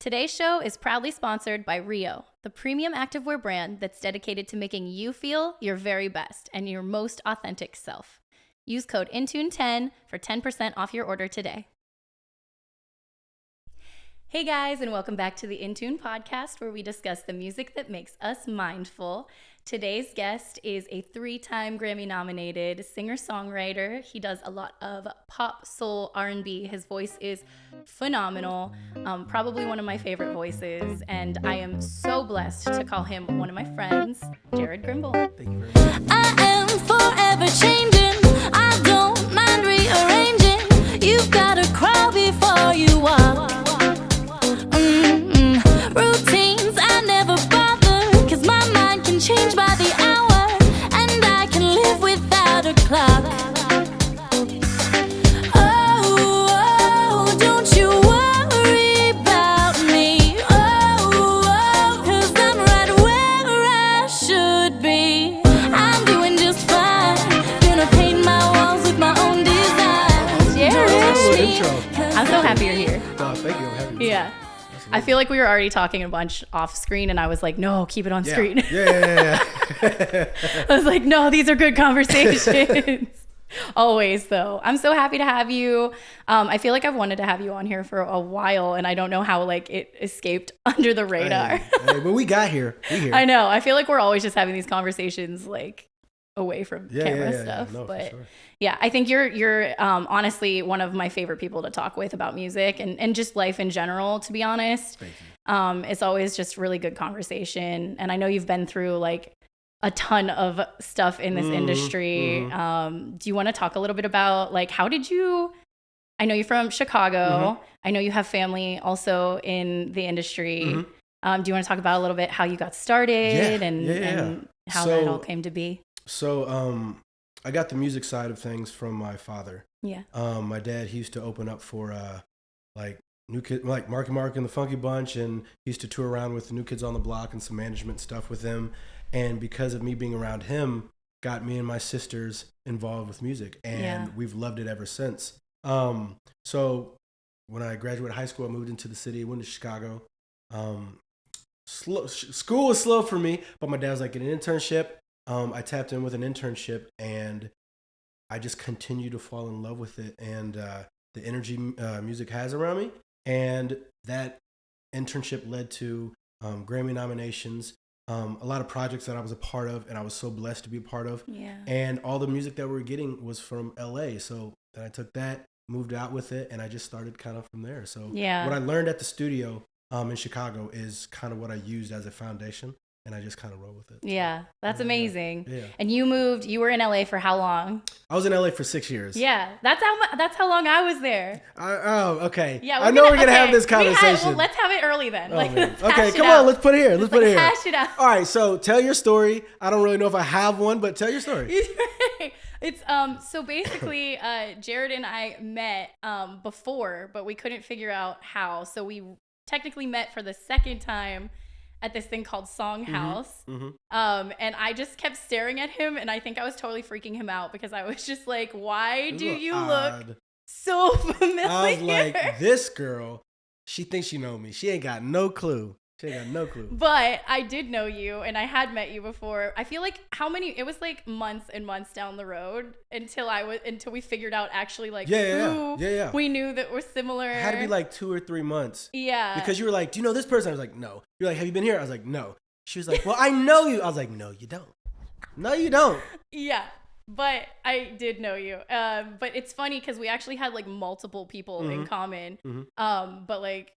Today's show is proudly sponsored by Rio, the premium activewear brand that's dedicated to making you feel your very best and your most authentic self. Use code INTUNE10 for 10% off your order today. Hey guys, and welcome back to the Intune podcast, where we discuss the music that makes us mindful. Today's guest is a 3-time Grammy-nominated singer-songwriter. He does a lot of pop, soul, R&B. His voice is phenomenal, probably one of my favorite voices, and I am so blessed to call him one of my friends, Jared Grimble. Thank you very much. I am forever changing. I don't mind rearranging. You've got to crawl before you walk. Routines I never bother, 'cause my mind can change by the hour, and I can live without a clock. Oh, don't you worry about me. Oh, 'cause I'm right where I should be. I'm doing just fine. Gonna paint my walls with my own designs. Yeah, I'm so happy you're here. Thank you. I'm happy. Yeah. I feel like we were already talking a bunch off screen, and I was like, no, keep it on screen. Yeah. I was like, no, these are good conversations. Always, though. I'm so happy to have you. I feel like I've wanted to have you on here for a while, and I don't know how it escaped under the radar. But we got here. I know. I feel like we're always just having these conversations away from camera stuff. No, but for sure. yeah, I think you're honestly one of my favorite people to talk with about music and just life in general, to be honest. Thank you. It's always just really good conversation. And I know you've been through a ton of stuff in this industry. Do you want to talk a little bit about how did you, I know you're from Chicago. I know you have family also in the industry. Do you want to talk about a little bit how you got started and how that all came to be? So I got the music side of things from my father. Yeah. My dad, he used to open up for New Kid, like Marky Mark and the Funky Bunch, and he used to tour around with the New Kids on the Block and some management stuff with them. And because of me being around him, got me and my sisters involved with music, and we've loved it ever since. So when I graduated high school, I moved into the city, went to Chicago. School was slow for me, but my dad was like, get an internship. I tapped in with an internship, and I just continued to fall in love with it and the energy music has around me. And that internship led to Grammy nominations, a lot of projects that I was a part of, and I was so blessed to be a part of. Yeah. And all the music that we were getting was from LA. So then I took that, moved out with it, and I just started kind of from there. So what I learned at the studio in Chicago is kind of what I used as a foundation. And I just kind of roll with it. Yeah, that's amazing. Yeah. And you were in LA for how long? I was in LA for 6 years. Yeah, that's how long I was there. Okay. Yeah, I know we're going to have this conversation. Let's have it early then. Okay, come on, let's put it here. Let's put it here. Hash it out. All right, so tell your story. I don't really know if I have one, but tell your story. It's so basically Jared and I met before, but we couldn't figure out how. So we technically met for the second time at this thing called Song House. And I just kept staring at him, and I think I was totally freaking him out because I was just like, why do you look so familiar? I was like, this girl, she thinks she know me. She ain't got no clue. But I did know you, and I had met you before. I feel like it was months and months down the road until we figured out actually who we knew that were similar. It had to be 2 or 3 months. Yeah. Because you were like, do you know this person? I was like, no. You're like, have you been here? I was like, no. She was like, well, I know you. I was like, no, you don't. No, you don't. Yeah. But I did know you. But it's funny because we actually had multiple people in common. But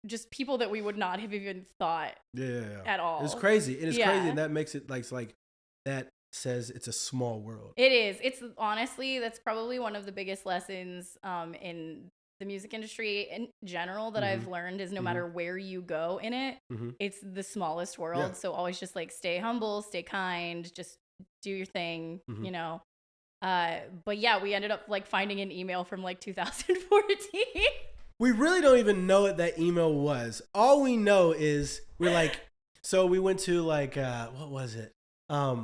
just people that we would not have even thought at all. It's crazy. It is crazy, and that makes it that says it's a small world. It is. It's honestly, that's probably one of the biggest lessons in the music industry in general that I've learned is no matter where you go in it, it's the smallest world. Yeah. So always just stay humble, stay kind, just do your thing, you know. But yeah, we ended up finding an email from 2014. We really don't even know what that email was. All we know is we're so we went to what was it? I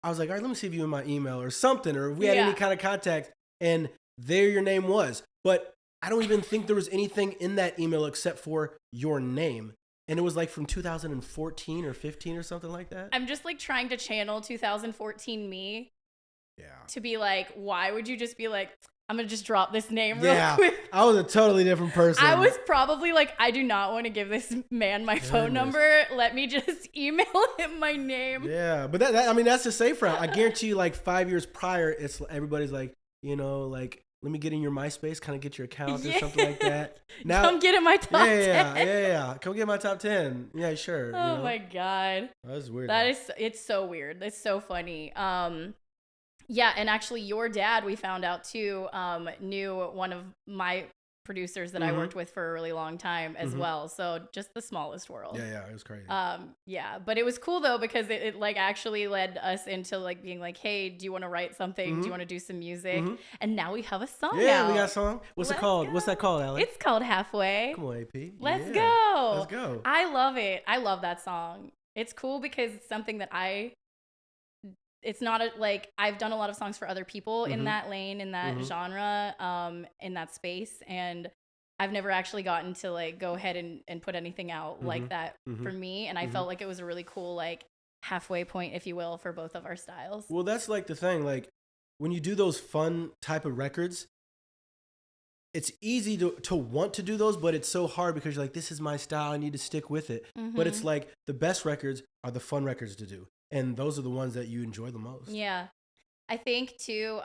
was like, all right, let me see if you in my email or something, or if we had any kind of contact, and there your name was. But I don't even think there was anything in that email except for your name. And it was like from 2014 or 15 or something like that. I'm just like trying to channel 2014 me Yeah. to be like, why would you just be like, I'm going to just drop this name real Yeah. quick? I was a totally different person. I was probably like, I do not want to give this man my phone number. Let me just email him my name. Yeah. But that I mean, that's the safe route. I guarantee you, like 5 years prior, it's everybody's like, you know, like, let me get in your MySpace, kind of get your account or something like that. Now, come get in my top 10. Yeah. Come get my top 10. Yeah, sure. Oh my God. That's weird. It's so weird. It's so funny. Yeah, and actually your dad, we found out too, knew one of my producers that I worked with for a really long time as well. So just the smallest world. Yeah, it was crazy. Yeah, but it was cool though because it like actually led us into like being like, hey, do you want to write something? Do you want to do some music? And now we have a song. Yeah, out. we got a song. What's it called? What's that called, Alex? It's called Halfway. Come on, AP. Let's go. Let's go. I love it. I love that song. It's cool because it's something that it's not like I've done a lot of songs for other people in that lane, in that genre, in that space. And I've never actually gotten to like go ahead and put anything out like that for me. And I felt like it was a really cool, like halfway point, if you will, for both of our styles. Well, that's like the thing. Like when you do those fun type of records, it's easy to want to do those, but it's so hard because you're like, this is my style. I need to stick with it. But it's like the best records are the fun records to do. And those are the ones that you enjoy the most. Yeah. I think too,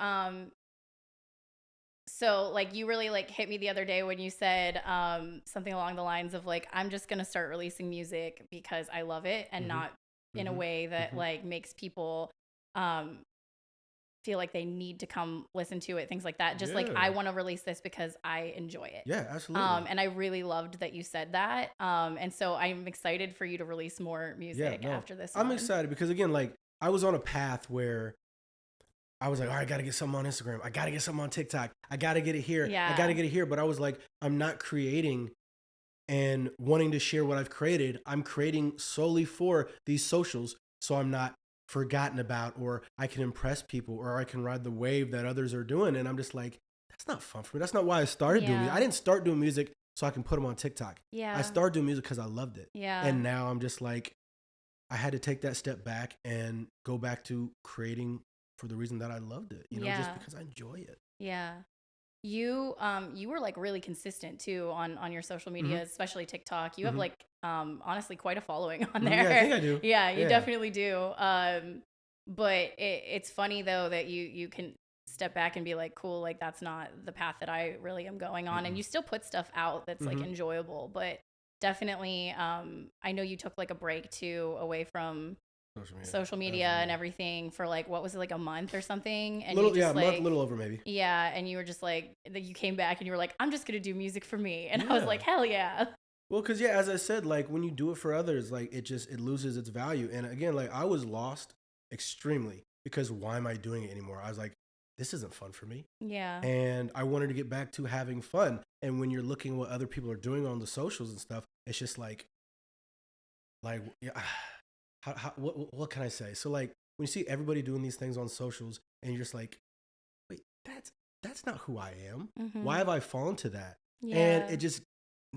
so like you really like hit me the other day when you said something along the lines of like, I'm just going to start releasing music because I love it and not in a way that like makes people feel like they need to come listen to it, things like that. Just like, I want to release this because I enjoy it. Yeah, absolutely. And I really loved that you said that. And so I'm excited for you to release more music after this one. I'm excited because again, like I was on a path where I was like, all right, I got to get something on Instagram. I got to get something on TikTok. I got to get it here. Yeah. I got to get it here. But I was like, I'm not creating and wanting to share what I've created. I'm creating solely for these socials. So I'm not forgotten about, or I can impress people, or I can ride the wave that others are doing. And I'm just like, that's not fun for me. That's not why I started doing music. I didn't start doing music so I can put them on TikTok. Yeah. I started doing music because I loved it. Yeah. And now I'm just like, I had to take that step back and go back to creating for the reason that I loved it, you know, just because I enjoy it. Yeah. You were like really consistent too on your social media, especially TikTok. You have like honestly quite a following on there. Yeah, I think I do. Yeah, you definitely do. But it's funny though that you can step back and be like, cool, like that's not the path that I really am going on. And you still put stuff out that's like enjoyable, but definitely I know you took like a break too away from social media and everything for like, what was it, like a month or something? And little, you just like, a little over maybe. Yeah, and you were just like, you came back and you were like, I'm just gonna do music for me, and I was like, hell yeah. Well, because as I said, like when you do it for others, like it loses its value. And again, like I was lost extremely because why am I doing it anymore? I was like, this isn't fun for me. Yeah. And I wanted to get back to having fun. And when you're looking at what other people are doing on the socials and stuff, it's just like yeah. What can I say? So like when you see everybody doing these things on socials and you're just like, wait, that's not who I am. Why have I fallen to that? Yeah. And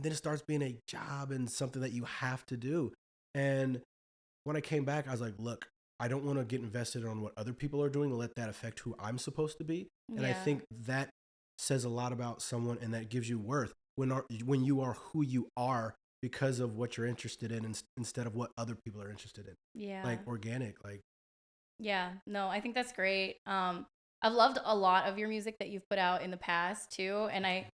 then it starts being a job and something that you have to do. And when I came back, I was like, look, I don't want to get invested on what other people are doing and let that affect who I'm supposed to be. And I think that says a lot about someone, and that gives you worth when you are who you are because of what you're interested in instead of what other people are interested in. Yeah. Like organic, like. Yeah, no, I think that's great. I've loved a lot of your music that you've put out in the past too. And I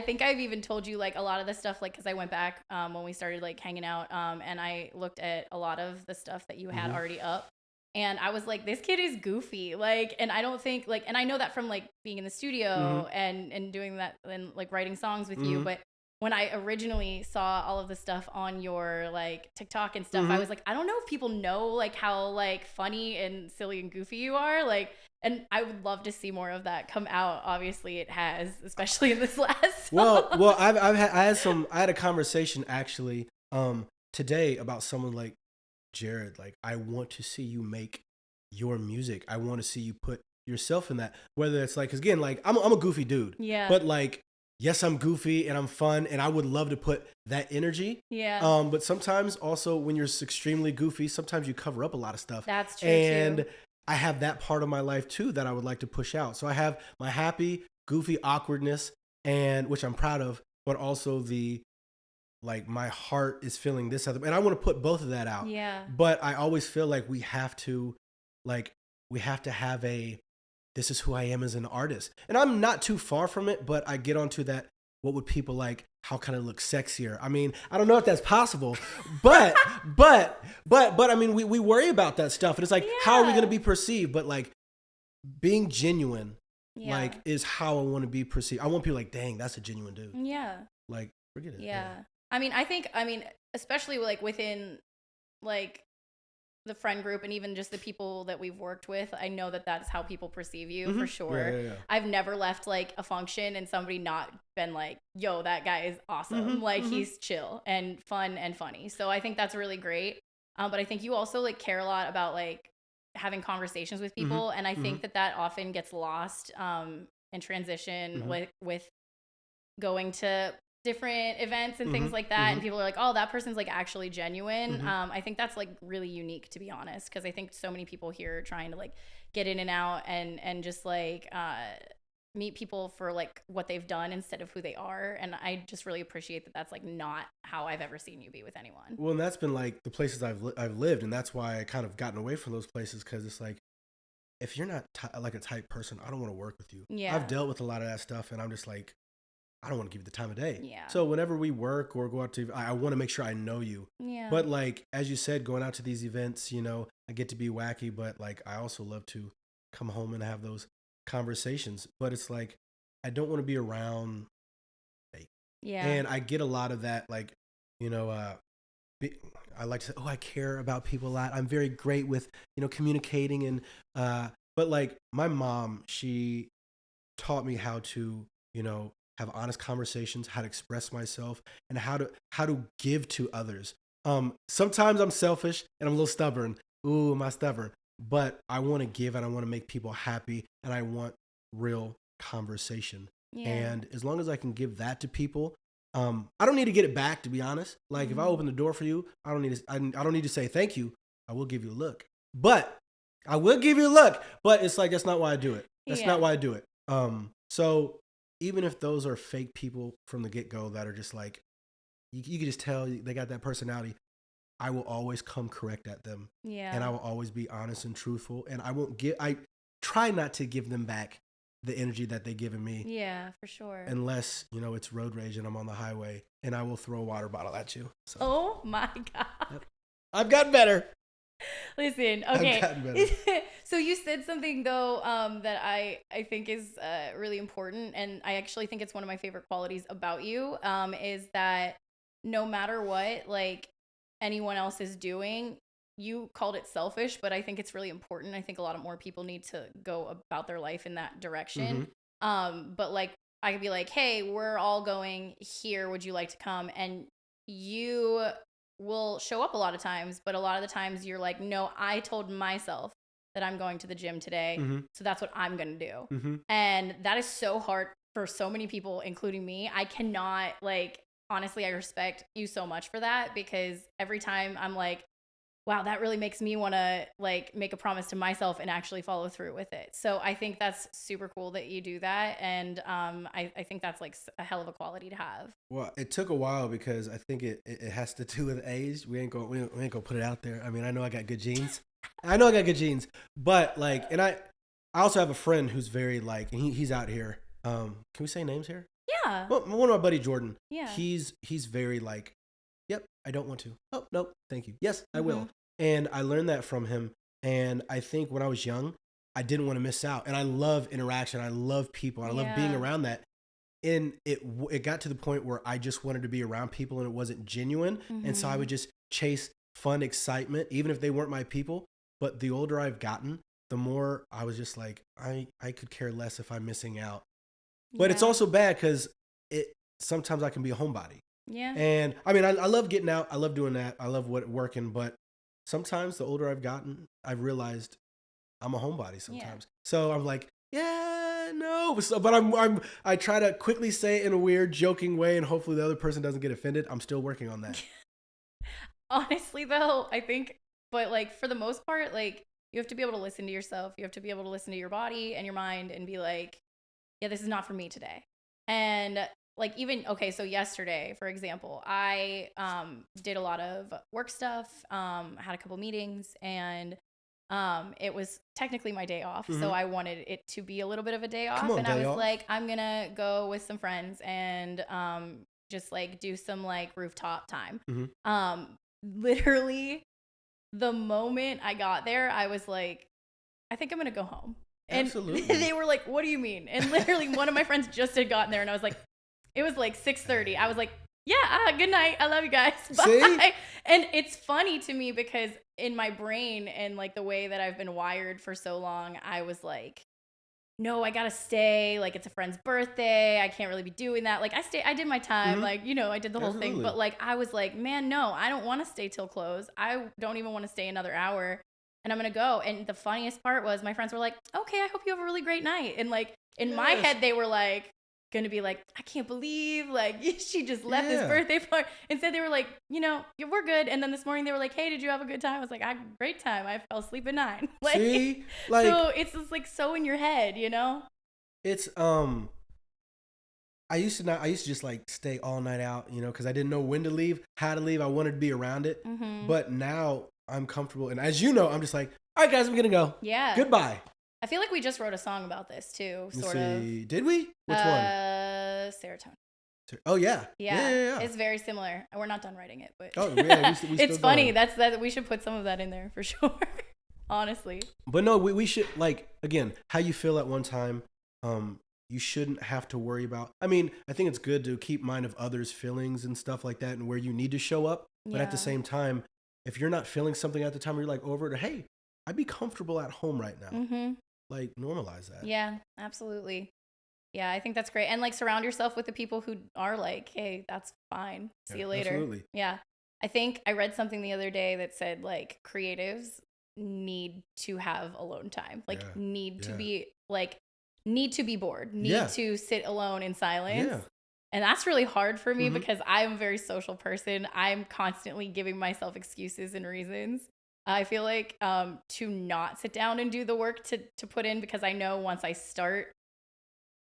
think I've even told you like a lot of the stuff, like, cause I went back, when we started like hanging out, and I looked at a lot of the stuff that you had already up. And I was like, this kid is goofy. Like, and I don't think like, and I know that from like being in the studio and doing that and like writing songs with you. But when I originally saw all of the stuff on your like TikTok and stuff, I was like, I don't know if people know like how like funny and silly and goofy you are. Like, and I would love to see more of that come out. Obviously it has, especially in this last song. Well, I had a conversation actually, today about someone like Jared. Like, I want to see you make your music. I want to see you put yourself in that, whether it's like, 'cause again, like I'm a goofy dude, yeah, but like yes, I'm goofy and I'm fun, and I would love to put that energy. Yeah. But sometimes also when you're extremely goofy, sometimes you cover up a lot of stuff. That's true and too. I have that part of my life too that I would like to push out. So I have my happy, goofy awkwardness, and which I'm proud of, but also the like my heart is feeling this other, and I want to put both of that out. Yeah. But I always feel like like we have to have a this is who I am as an artist. And I'm not too far from it, but I get onto that. What would people like? How can I look sexier? I mean, I don't know if that's possible, but I mean, we worry about that stuff. And it's like, how are we going to be perceived? But like being genuine, like is how I want to be perceived. I want people like, dang, that's a genuine dude. Yeah. Like, forget it. Yeah. I mean, especially like within like the friend group and even just the people that we've worked with, I know that that's how people perceive you for sure. Yeah. I've never left like a function and somebody not been like, yo, that guy is awesome. He's chill and fun and funny. So I think that's really great. But I think you also like care a lot about like having conversations with people. And I think that often gets lost in transition with going to different events and things like that, and people are like, oh, that person's like actually genuine. I think that's like really unique, to be honest, because I think so many people here are trying to like get in and out and just like meet people for like what they've done instead of who they are, and I just really appreciate that that's like not how I've ever seen you be with anyone. Well, and that's been like the places I've lived, and that's why I kind of gotten away from those places, because it's like, if you're not like a type person, I don't want to work with you. Yeah. I've dealt with a lot of that stuff, and I'm just like, I don't want to give you the time of day. Yeah. So whenever we work or go out to, I want to make sure I know you. Yeah. But like, as you said, going out to these events, you know, I get to be wacky, but like, I also love to come home and have those conversations. But it's like, I don't want to be around fake. Yeah. And I get a lot of that, like, you know, I like to say, oh, I care about people a lot. I'm very great with, you know, communicating and, but like my mom, she taught me how to, you know, have honest conversations, how to express myself, and how to give to others. Sometimes I'm selfish and I'm a little stubborn. Ooh, am I stubborn? But I want to give and I want to make people happy, and I want real conversation. Yeah. And as long as I can give that to people, I don't need to get it back, to be honest. Like if I open the door for you, I don't need to say thank you. I will give you a look, but it's like, that's not why I do it. That's not why I do it. So even if those are fake people from the get-go that are just like, you can just tell they got that personality, I will always come correct at them. Yeah. And I will always be honest and truthful. And I try not to give them back the energy that they given me. Yeah, for sure. Unless, you know, it's road rage and I'm on the highway, and I will throw a water bottle at you. So. Oh my God. I've gotten better. Listen, okay. I've gotten better. So you said something though that I think is really important, and I actually think it's one of my favorite qualities about you, is that no matter what like anyone else is doing, you called it selfish, but I think it's really important. I think a lot of more people need to go about their life in that direction. But like I could be like, hey, we're all going here. Would you like to come? And you will show up a lot of times, but a lot of the times you're like, no, I told myself that I'm going to the gym today. So that's what I'm going to do. And that is so hard for so many people, including me. I cannot like, honestly, I respect you so much for that, because every time I'm like, wow, that really makes me want to like make a promise to myself and actually follow through with it. So I think that's super cool that you do that. And I think that's like a hell of a quality to have. Well, it took a while because I think it has to do with age. We ain't gonna put it out there. I mean, I know I got good genes. But like, and I also have a friend who's very like, and he's out here. Can we say names here? Yeah. Well, one of my buddy, Jordan. Yeah. He's very like, yep, I don't want to. Oh, no, thank you. Yes, I will. And I learned that from him. And I think when I was young, I didn't want to miss out. And I love interaction. I love people. I love being around that. And it got to the point where I just wanted to be around people, and it wasn't genuine. And so I would just chase fun excitement, even if they weren't my people. But the older I've gotten, the more I was just like, I could care less if I'm missing out. But it's also bad because sometimes I can be a homebody. Yeah. And I mean, I love getting out. I love doing that. I love working. But sometimes the older I've gotten, I've realized I'm a homebody sometimes. So I'm like, yeah, no. So, but I try to quickly say it in a weird, joking way, and hopefully the other person doesn't get offended. I'm still working on that. Honestly, though, I think, but like for the most part, like you have to be able to listen to yourself. You have to be able to listen to your body and your mind and be like, yeah, this is not for me today. And like even, okay, so yesterday, for example, I did a lot of work stuff, had a couple meetings, and it was technically my day off. So I wanted it to be a little bit of a day off. Come on, and I day was off. like, I'm going to go with some friends and just like do some like rooftop time. Literally the moment I got there, I was like, I think I'm going to go home. And Absolutely. they were like, what do you mean? And literally one of my friends just had gotten there and I was like, it was like 6:30. I was like, yeah, good night. I love you guys. Bye. See? And it's funny to me because in my brain and like the way that I've been wired for so long, I was like, no, I gotta stay. Like it's a friend's birthday. I can't really be doing that. Like I did my time. Like, you know, I did the whole thing. But like, I was like, man, no, I don't want to stay till close. I don't even want to stay another hour. And I'm gonna go. And the funniest part was my friends were like, okay, I hope you have a really great night. And like in my head, they were like, gonna be like, I can't believe like she just left this birthday party. Instead they were like, you know, we're good. And then this morning they were like, hey, did you have a good time? I was like, I had a great time. I fell asleep at 9. Like, see, like, so it's just like so in your head, you know? It's I used to just like stay all night out, you know, because I didn't know when to leave, how to leave. I wanted to be around it. But now I'm comfortable, and as you know, I'm just like, all right, guys, I'm gonna go. Yeah. Goodbye. I feel like we just wrote a song about this too, sort of. Did we? Which one? Serotonin. Oh yeah. Yeah. It's very similar. We're not done writing it, but we it's funny. Going. That we should put some of that in there for sure. Honestly. But no, we should, like, again, how you feel at one time. You shouldn't have to worry about. I mean, I think it's good to keep mind of others' feelings and stuff like that, and where you need to show up. But at the same time, if you're not feeling something at the time, you're like over it. Or, hey, I'd be comfortable at home right now. Like, normalize that. Yeah, absolutely. Yeah, I think that's great. And like surround yourself with the people who are like, hey, that's fine. See you later. Absolutely. Yeah. I think I read something the other day that said like creatives need to have alone time. Like need to be bored. Need to sit alone in silence. Yeah. And that's really hard for me because I'm a very social person. I'm constantly giving myself excuses and reasons. I feel like to not sit down and do the work to put in, because I know once I start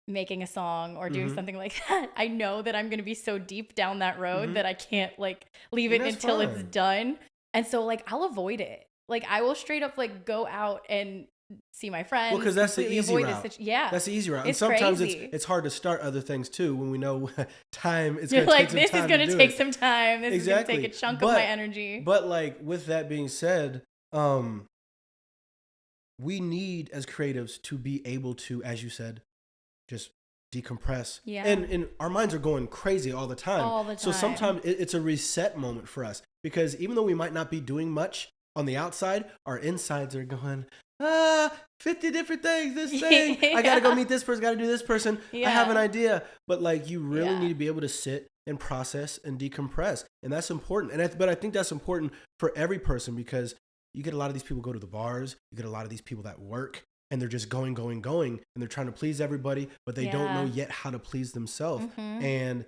making a song or doing something like that, I know that I'm going to be so deep down that road that I can't like leave it until it's done. And so like I'll avoid it. Like I will straight up like go out and see my friends. Well, because that's the easy route. That's the easy route. And sometimes crazy. it's hard to start other things too when we know time is going to take some time. This is going to take some time. This is going to take a chunk of my energy. But like with that being said, we need as creatives to be able to, as you said, just decompress. Yeah. And our minds are going crazy all the time. All the time. So sometimes it's a reset moment for us, because even though we might not be doing much on the outside, our insides are going, 50 different things, this thing. I got to go meet this person, got to do this person. I have an idea. But like you really need to be able to sit and process and decompress. And that's important. But I think that's important for every person, because you get a lot of these people go to the bars. You get a lot of these people that work, and they're just going, and they're trying to please everybody, but they don't know yet how to please themselves. And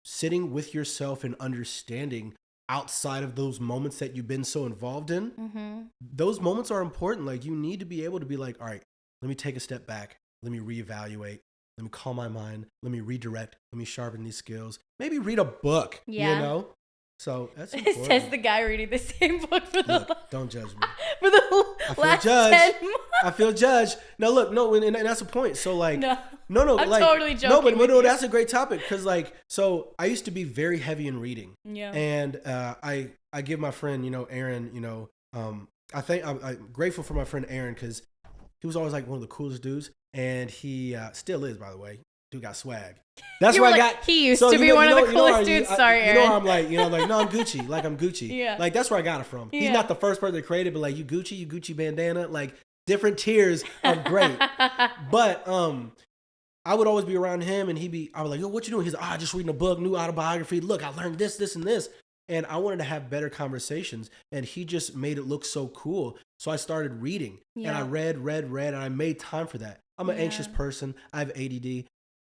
sitting with yourself and understanding outside of those moments that you've been so involved in, those moments are important. Like you need to be able to be like, all right, let me take a step back. Let me reevaluate. Let me calm my mind. Let me redirect. Let me sharpen these skills. Maybe read a book, you know? So that's important. Says the guy reading the same book for the look, don't judge me. For the last 10 months. I feel judged. Now look, no, and that's the point. So like, no, I'm like, totally joking. No, that's a great topic, because like, so I used to be very heavy in reading. Yeah. And I give my friend, you know, Aaron, you know, I think I'm grateful for my friend Aaron, because he was always like one of the coolest dudes, and he still is, by the way. Dude got swag. That's what I got. He used to be one of the coolest dudes. Sorry, Aaron. You know how I'm like, you know, like, no, I'm Gucci. Like, I'm Gucci. Yeah. Like, that's where I got it from. He's not the first person that created, but like, you Gucci bandana, like different tiers of great. But I would always be around him, and I was like, yo, what you doing? He's like, just reading a book, new autobiography. Look, I learned this, and this. And I wanted to have better conversations, and he just made it look so cool. So I started reading, and I read, and I made time for that. I'm an anxious person. I have ADD.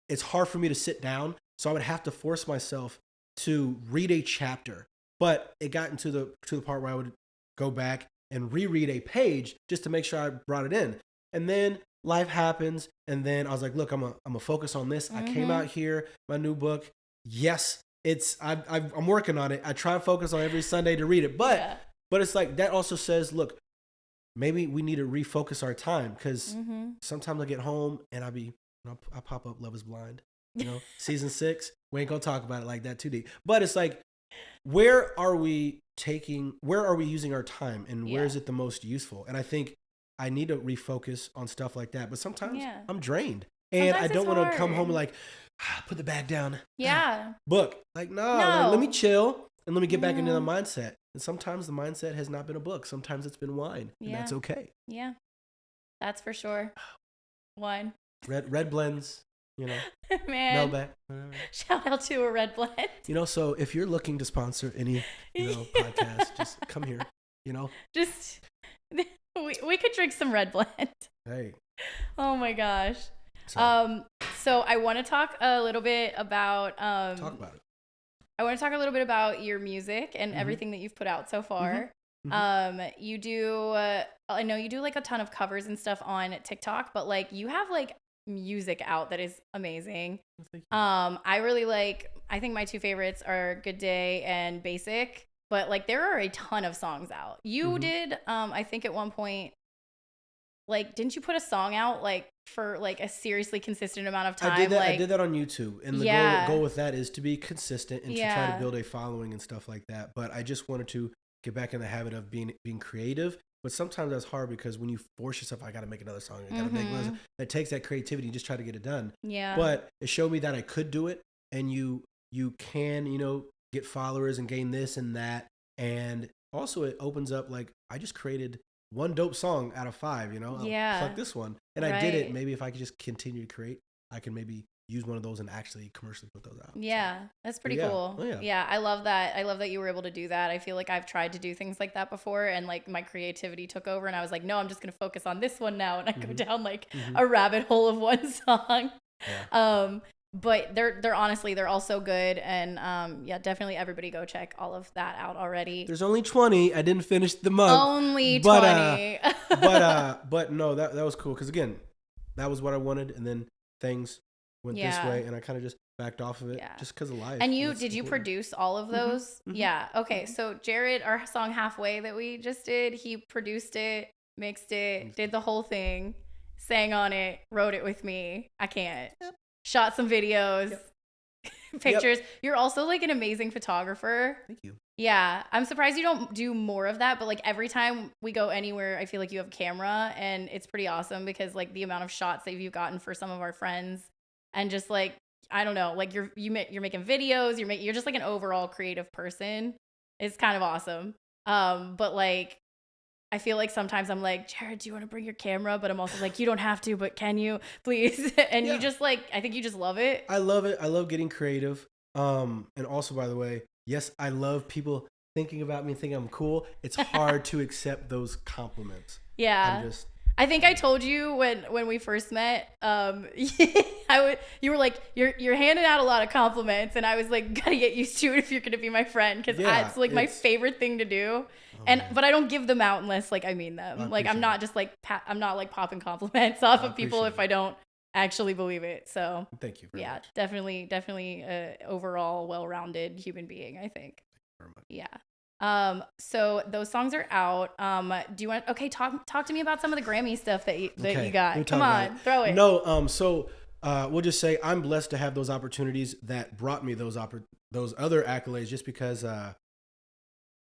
It's hard for me to sit down. So I would have to force myself to read a chapter. But it got into the part where I would go back and reread a page just to make sure I brought it in. And then life happens. And then I was like, look, I'm a focus on this. I came out here, my new book. Yes, I'm working on it. I try to focus on every Sunday to read it. But it's like, that also says, look, maybe we need to refocus our time, because sometimes I get home and I pop up Love is Blind, season 6. We ain't gonna talk about it like that too deep. But it's like, where are we using our time, and where is it the most useful? And I think I need to refocus on stuff like that. But sometimes I'm drained, and I don't want to come home and like, put the bag down. Yeah. Book. Like, no. Like, let me chill and let me get back into the mindset. And sometimes the mindset has not been a book. Sometimes it's been wine. And that's okay. Yeah. That's for sure. Wine. Red blends, Man. Melbeck. Shout out to a red blend. So if you're looking to sponsor any, podcast, just come here, Just, we could drink some red blend. Hey. Oh my gosh. So I want to talk a little bit about talk about it. I want to talk a little bit about your music and everything that you've put out so far. You do I know you do like a ton of covers and stuff on TikTok, but like you have like music out that is amazing. I really I think my 2 favorites are Good Day and Basic, but like there are a ton of songs out. You did I think at one point, like, didn't you put a song out like for like a seriously consistent amount of time? I did that on YouTube, and the goal with that is to be consistent and to try to build a following and stuff like that. But I just wanted to get back in the habit of being creative. But sometimes that's hard, because when you force yourself, I got to make another song. I got to make another song. It takes that creativity and just try to get it done. Yeah. But it showed me that I could do it, and you can get followers and gain this and that, and also it opens up, like, I just created one dope song out of 5, I'll pluck this one. And I did it. Maybe if I could just continue to create, I can maybe use one of those and actually commercially put those out. Yeah, that's pretty cool. Oh, yeah, I love that. I love that you were able to do that. I feel like I've tried to do things like that before, and like my creativity took over, and I was like, no, I'm just going to focus on this one now. And I go down like a rabbit hole of one song. Yeah. But they're honestly, they're all so good. And definitely everybody go check all of that out already. There's only 20. I didn't finish the month. Only 20. But no, that was cool. Because again, that was what I wanted. And then things went this way, and I kind of just backed off of it just because of life. And did you produce all of those? Yeah. Okay. So Jared, our song Halfway that we just did, he produced it, mixed it, did the whole thing, sang on it, wrote it with me. I can't. Yep. Shot some videos, pictures. Yep. You're also like an amazing photographer. Thank you. Yeah. I'm surprised you don't do more of that, but like every time we go anywhere, I feel like you have a camera, and it's pretty awesome, because like the amount of shots that you've gotten for some of our friends, and just like, I don't know, like you're making videos, you're just like an overall creative person. It's kind of awesome. But like, I feel like sometimes I'm like, Jared, do you want to bring your camera? But I'm also like, you don't have to, but can you please? And you just like, I think you just love it. I love it. I love getting creative. And also, by the way, yes, I love people thinking about me, thinking I'm cool. It's hard to accept those compliments. Yeah. I think I told you when we first met, you were like, you're handing out a lot of compliments, and I was like, gotta get used to it if you're gonna be my friend, because it's like my favorite thing to do. But I don't give them out unless like I mean them. Like I'm not just like I'm not like popping compliments off of people if I don't actually believe it. So thank you. Very much. Definitely overall well-rounded human being, I think. Very much. Yeah. So those songs are out. Do you want? Okay, talk to me about some of the Grammy stuff that you got. Come on, throw it. No. So we'll just say I'm blessed to have those opportunities that brought me those other accolades, just because.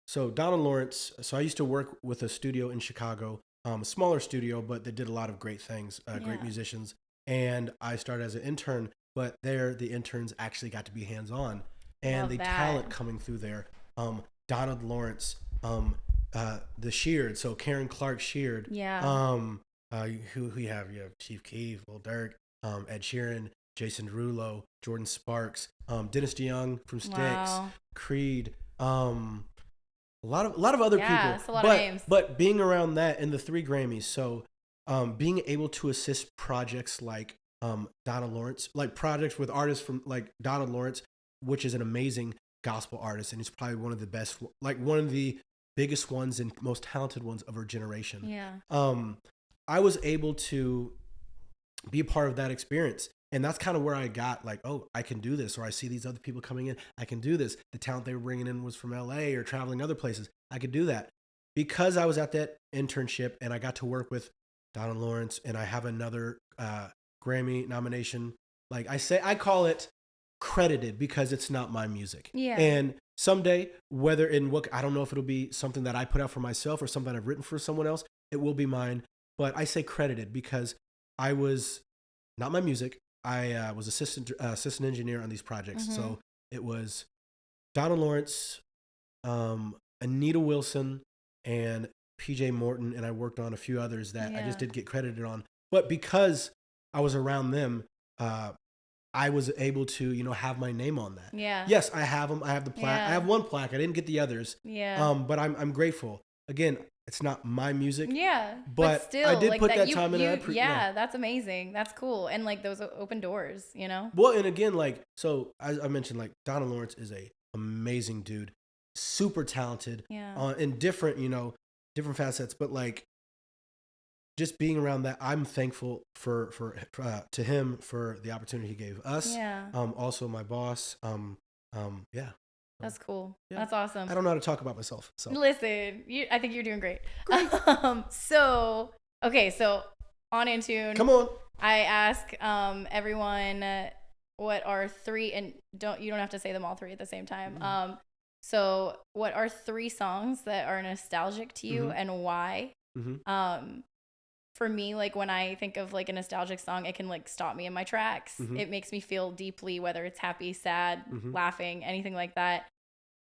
So Donald Lawrence. So I used to work with a studio in Chicago, a smaller studio, but they did a lot of great things, great musicians. And I started as an intern, but there the interns actually got to be hands-on, and the talent coming through there. Donald Lawrence, the Sheard, so Karen Clark Sheard. Yeah. Who we have? You have Chief Keef, Lil Durk, Ed Sheeran, Jason Derulo, Jordan Sparks, Dennis DeYoung from Styx, Creed. A lot of other people. It's a lot of names. But being around that and the 3 Grammys, so being able to assist projects like Donna Lawrence, like projects with artists from like Donna Lawrence, which is an amazing gospel artist, and he's probably one of the best, like one of the biggest ones and most talented ones of our generation. Yeah. I was able to be a part of that experience. And that's kind of where I got like, oh, I can do this. Or I see these other people coming in. I can do this. The talent they were bringing in was from LA or traveling other places. I could do that because I was at that internship and I got to work with Donna Lawrence, and I have another Grammy nomination. Like I call it credited because it's not my music. Yeah. And someday, whether in what, I don't know if it'll be something that I put out for myself or something I've written for someone else, it will be mine. But I say credited because I was not my music. I was assistant engineer on these projects. Mm-hmm. So it was Donna Lawrence, Anita Wilson, and PJ Morton, and I worked on a few others that I just didn't get credited on. But because I was around them, I was able to, have my name on that. Yeah. Yes, I have them. I have the plaque. Yeah. I have one plaque. I didn't get the others. Yeah. But I'm grateful. Again, it's not my music. Yeah. But still, I did like, put that time in. Yeah, that's amazing. That's cool. And like those open doors, Well, and again, like, so as I mentioned, like Donna Lawrence is a amazing dude, super talented. Yeah. In different, different facets, but like just being around that, I'm thankful for to him for the opportunity he gave us. Yeah. Also my boss. Yeah. That's cool. Yeah. That's awesome. I don't know how to talk about myself. So listen, I think you're doing great. So on Intune, come on. I ask everyone what are three, and you don't have to say them all three at the same time. Mm-hmm. So what are 3 songs that are nostalgic to you, Mm-hmm. and why? Mm-hmm. For me, like when I think of like a nostalgic song, it can like stop me in my tracks. Mm-hmm. It makes me feel deeply, whether it's happy, sad, Mm-hmm. laughing, anything like that.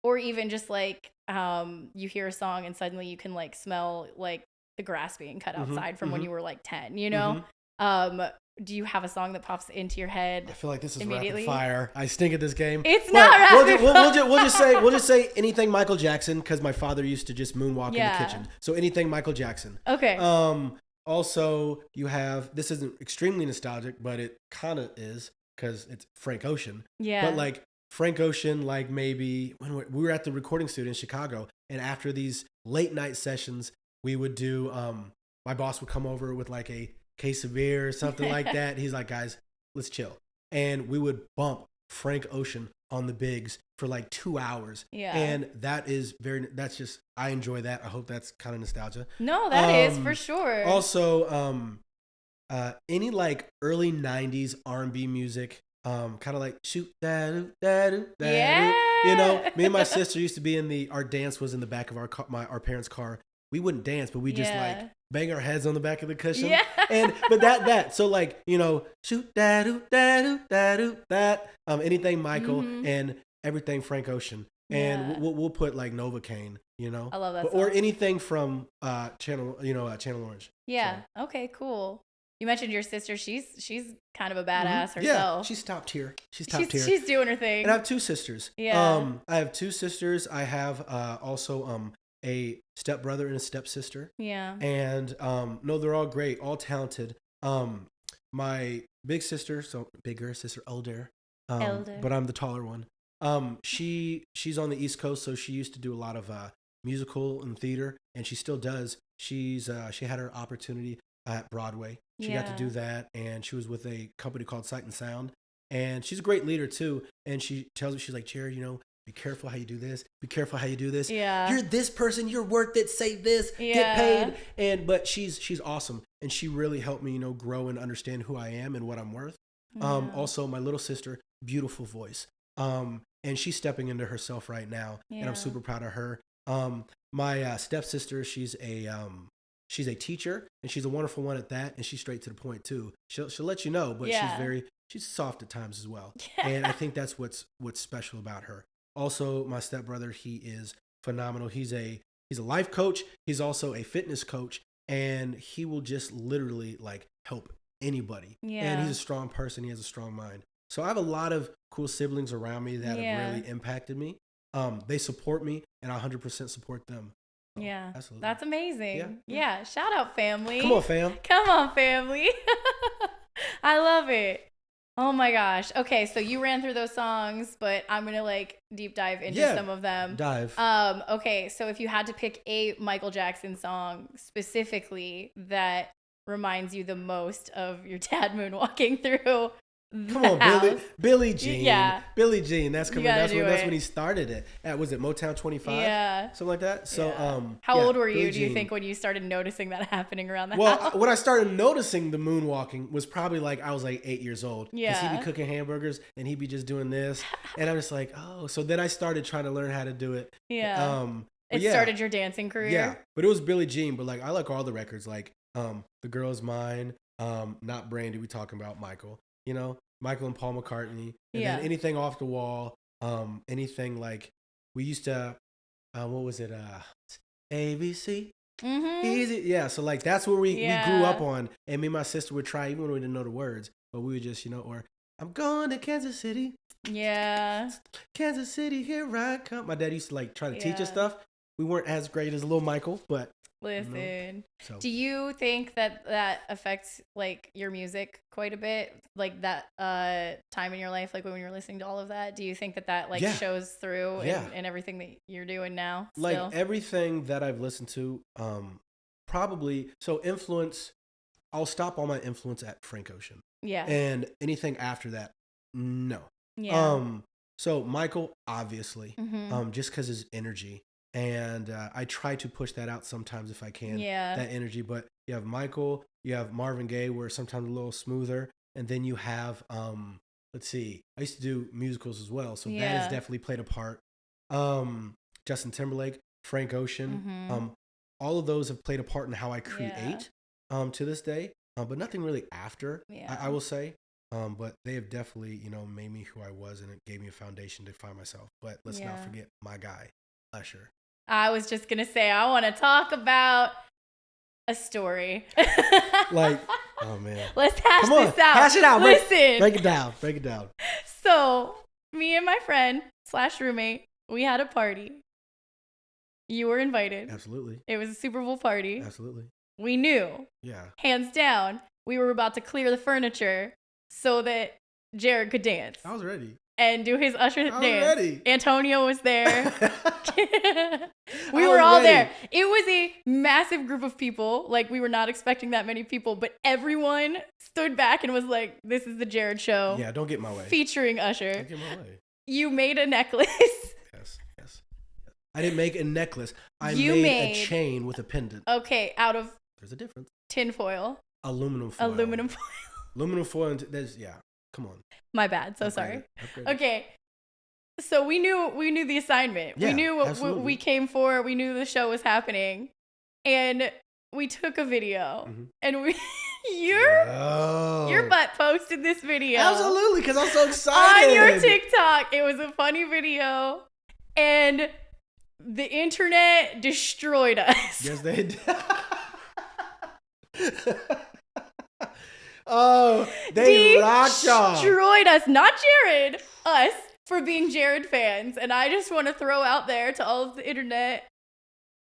Or even just like you hear a song and suddenly you can like smell like the grass being cut Mm-hmm. outside from when Mm-hmm. you were like 10, Do you have a song that pops into your head? I feel like this is immediately? rapid fire. I stink at this game. It's But not rapid we'll just say anything Michael Jackson, because my father used to just moonwalk in Yeah. the kitchen. So anything Michael Jackson. Okay. Also, you have, this isn't extremely nostalgic, but it kind of is because it's Frank Ocean. Yeah. But like Frank Ocean, like maybe when we were at the recording studio in Chicago, and after these late night sessions, we would do, my boss would come over with like a case of beer or something like that. He's like, guys, let's chill. And we would bump Frank Ocean on the bigs for like 2 hours. Yeah. And that's just, I enjoy that. I hope that's kind of nostalgia. No, that is for sure. Also, any like early 90s R&B music, kind of like shoot that, Yeah. me and my sister used to be our dance was in the back of our parents' car. We wouldn't dance, but we just Yeah. like bang our heads on the back of the cushion. Yeah. But that, so like, shoot that, anything Michael Mhm. and everything Frank Ocean. And Yeah. we'll put like Novocaine, I love that or song. anything from Channel Orange. Yeah. Okay, cool. You mentioned your sister. She's kind of a badass Mm-hmm. Yeah, herself. she's top tier. She's top tier. She's doing her thing. And I have 2 sisters. Yeah. I have 2 sisters. I have also a stepbrother and a stepsister. Yeah. And no, they're all great, all talented. My big sister, so bigger sister, older. Elder. But I'm the taller one. She's on the East Coast, so she used to do a lot of musical and theater, and she still does. She had her opportunity at Broadway. She got to do that, and she was with a company called Sight and Sound, and she's a great leader too. And she tells me, she's like, Jared, be careful how you do this. Be careful how you do this. Yeah. You're this person. You're worth it. Say this. Yeah. Get paid. But she's awesome, and she really helped me, grow and understand who I am and what I'm worth. Yeah. Also, my little sister, beautiful voice. And she's stepping into herself right now, and Yeah. I'm super proud of her. My stepsister, she's a teacher, and she's a wonderful one at that, and she's straight to the point too. She'll let you know, but Yeah. she's soft at times as well. And I think that's what's special about her. Also, my stepbrother, he is phenomenal. He's a life coach. He's also a fitness coach, and he will just literally like help anybody. Yeah. And he's a strong person. He has a strong mind. So I have a lot of cool siblings around me that Yeah. have really impacted me. They support me, and I 100% support them. Yeah. Absolutely. That's amazing. Yeah. Yeah. Shout out, family. Come on, fam. Come on, family. I love it. Oh my gosh. Okay, so you ran through those songs, but I'm gonna like deep dive into some of them. Dive. Okay, so if you had to pick a Michael Jackson song specifically that reminds you the most of your dad moonwalking through Come on, Billie Jean. Yeah. Billie Jean. That's coming. That's when he it. started it. Was it Motown 25? Yeah. Something like that. So how old were you, Billie do you Jean. think, when you started noticing that happening around the Well, house? when I started noticing the moonwalking was probably like I was like 8 years old. Yeah. Because he'd be cooking hamburgers and he'd be just doing this. And I'm just like, oh. So then I started trying to learn how to do it. Yeah. But It started your dancing career. Yeah. But it was Billie Jean. But like I like all the records. Like The Girl Is Mine. Not Brandy. We talking about Michael. You know, Michael and Paul McCartney. And then anything Off the Wall. Anything like we used to. What was it? ABC. Easy. Yeah. So like that's where we grew up on. And me and my sister would try even when we didn't know the words. But we would just, or I'm going to Kansas City. Yeah. Kansas City, here I come. My dad used to like try to teach us stuff. We weren't as great as little Michael, but listen. So. Do you think that affects like your music quite a bit? Like that time in your life, like when you were listening to all of that? Do you think that like shows through in everything that you're doing now? Still? Like everything that I've listened to, probably so influence. I'll stop all my influence at Frank Ocean. Yeah. And anything after that, no. Yeah. So Michael, obviously, just because his energy. And I try to push that out sometimes if I can, that energy. But you have Michael, you have Marvin Gaye, where sometimes a little smoother. And then you have, let's see, I used to do musicals as well. So that has definitely played a part. Justin Timberlake, Frank Ocean, all of those have played a part in how I create to this day. But nothing really after, I will say. But they have definitely, made me who I was, and it gave me a foundation to find myself. But let's not forget my guy, Usher. I was just going to say, I want to talk about a story. Like, oh man. Let's hash this out. Hash it out. Listen. Break it down. So, me and my friend / roommate, we had a party. You were invited. Absolutely. It was a Super Bowl party. Absolutely. We knew. Yeah. Hands down, we were about to clear the furniture so that Jared could dance. I was ready. And do his Usher dance. Ready. Antonio was there. We were all there. It was a massive group of people. Like, we were not expecting that many people, but everyone stood back and was like, this is the Jared show. Yeah, don't get my way. Featuring Usher. Don't get my way. You made a necklace. Yes. I didn't make a necklace. I made a chain with a pendant. Okay, out of... There's a difference. Tinfoil. Aluminum foil. Aluminum foil. Come on. My bad. So sorry. Okay. So we knew the assignment. Yeah, we knew what we came for. We knew the show was happening. And we took a video. And your butt posted this video. Absolutely, because I'm so excited. On your TikTok. It was a funny video. And the internet destroyed us. Yes, they did. Oh, they rocked y'all. Destroyed us. Not Jared. Us. For being Jared fans. And I just want to throw out there to all of the internet.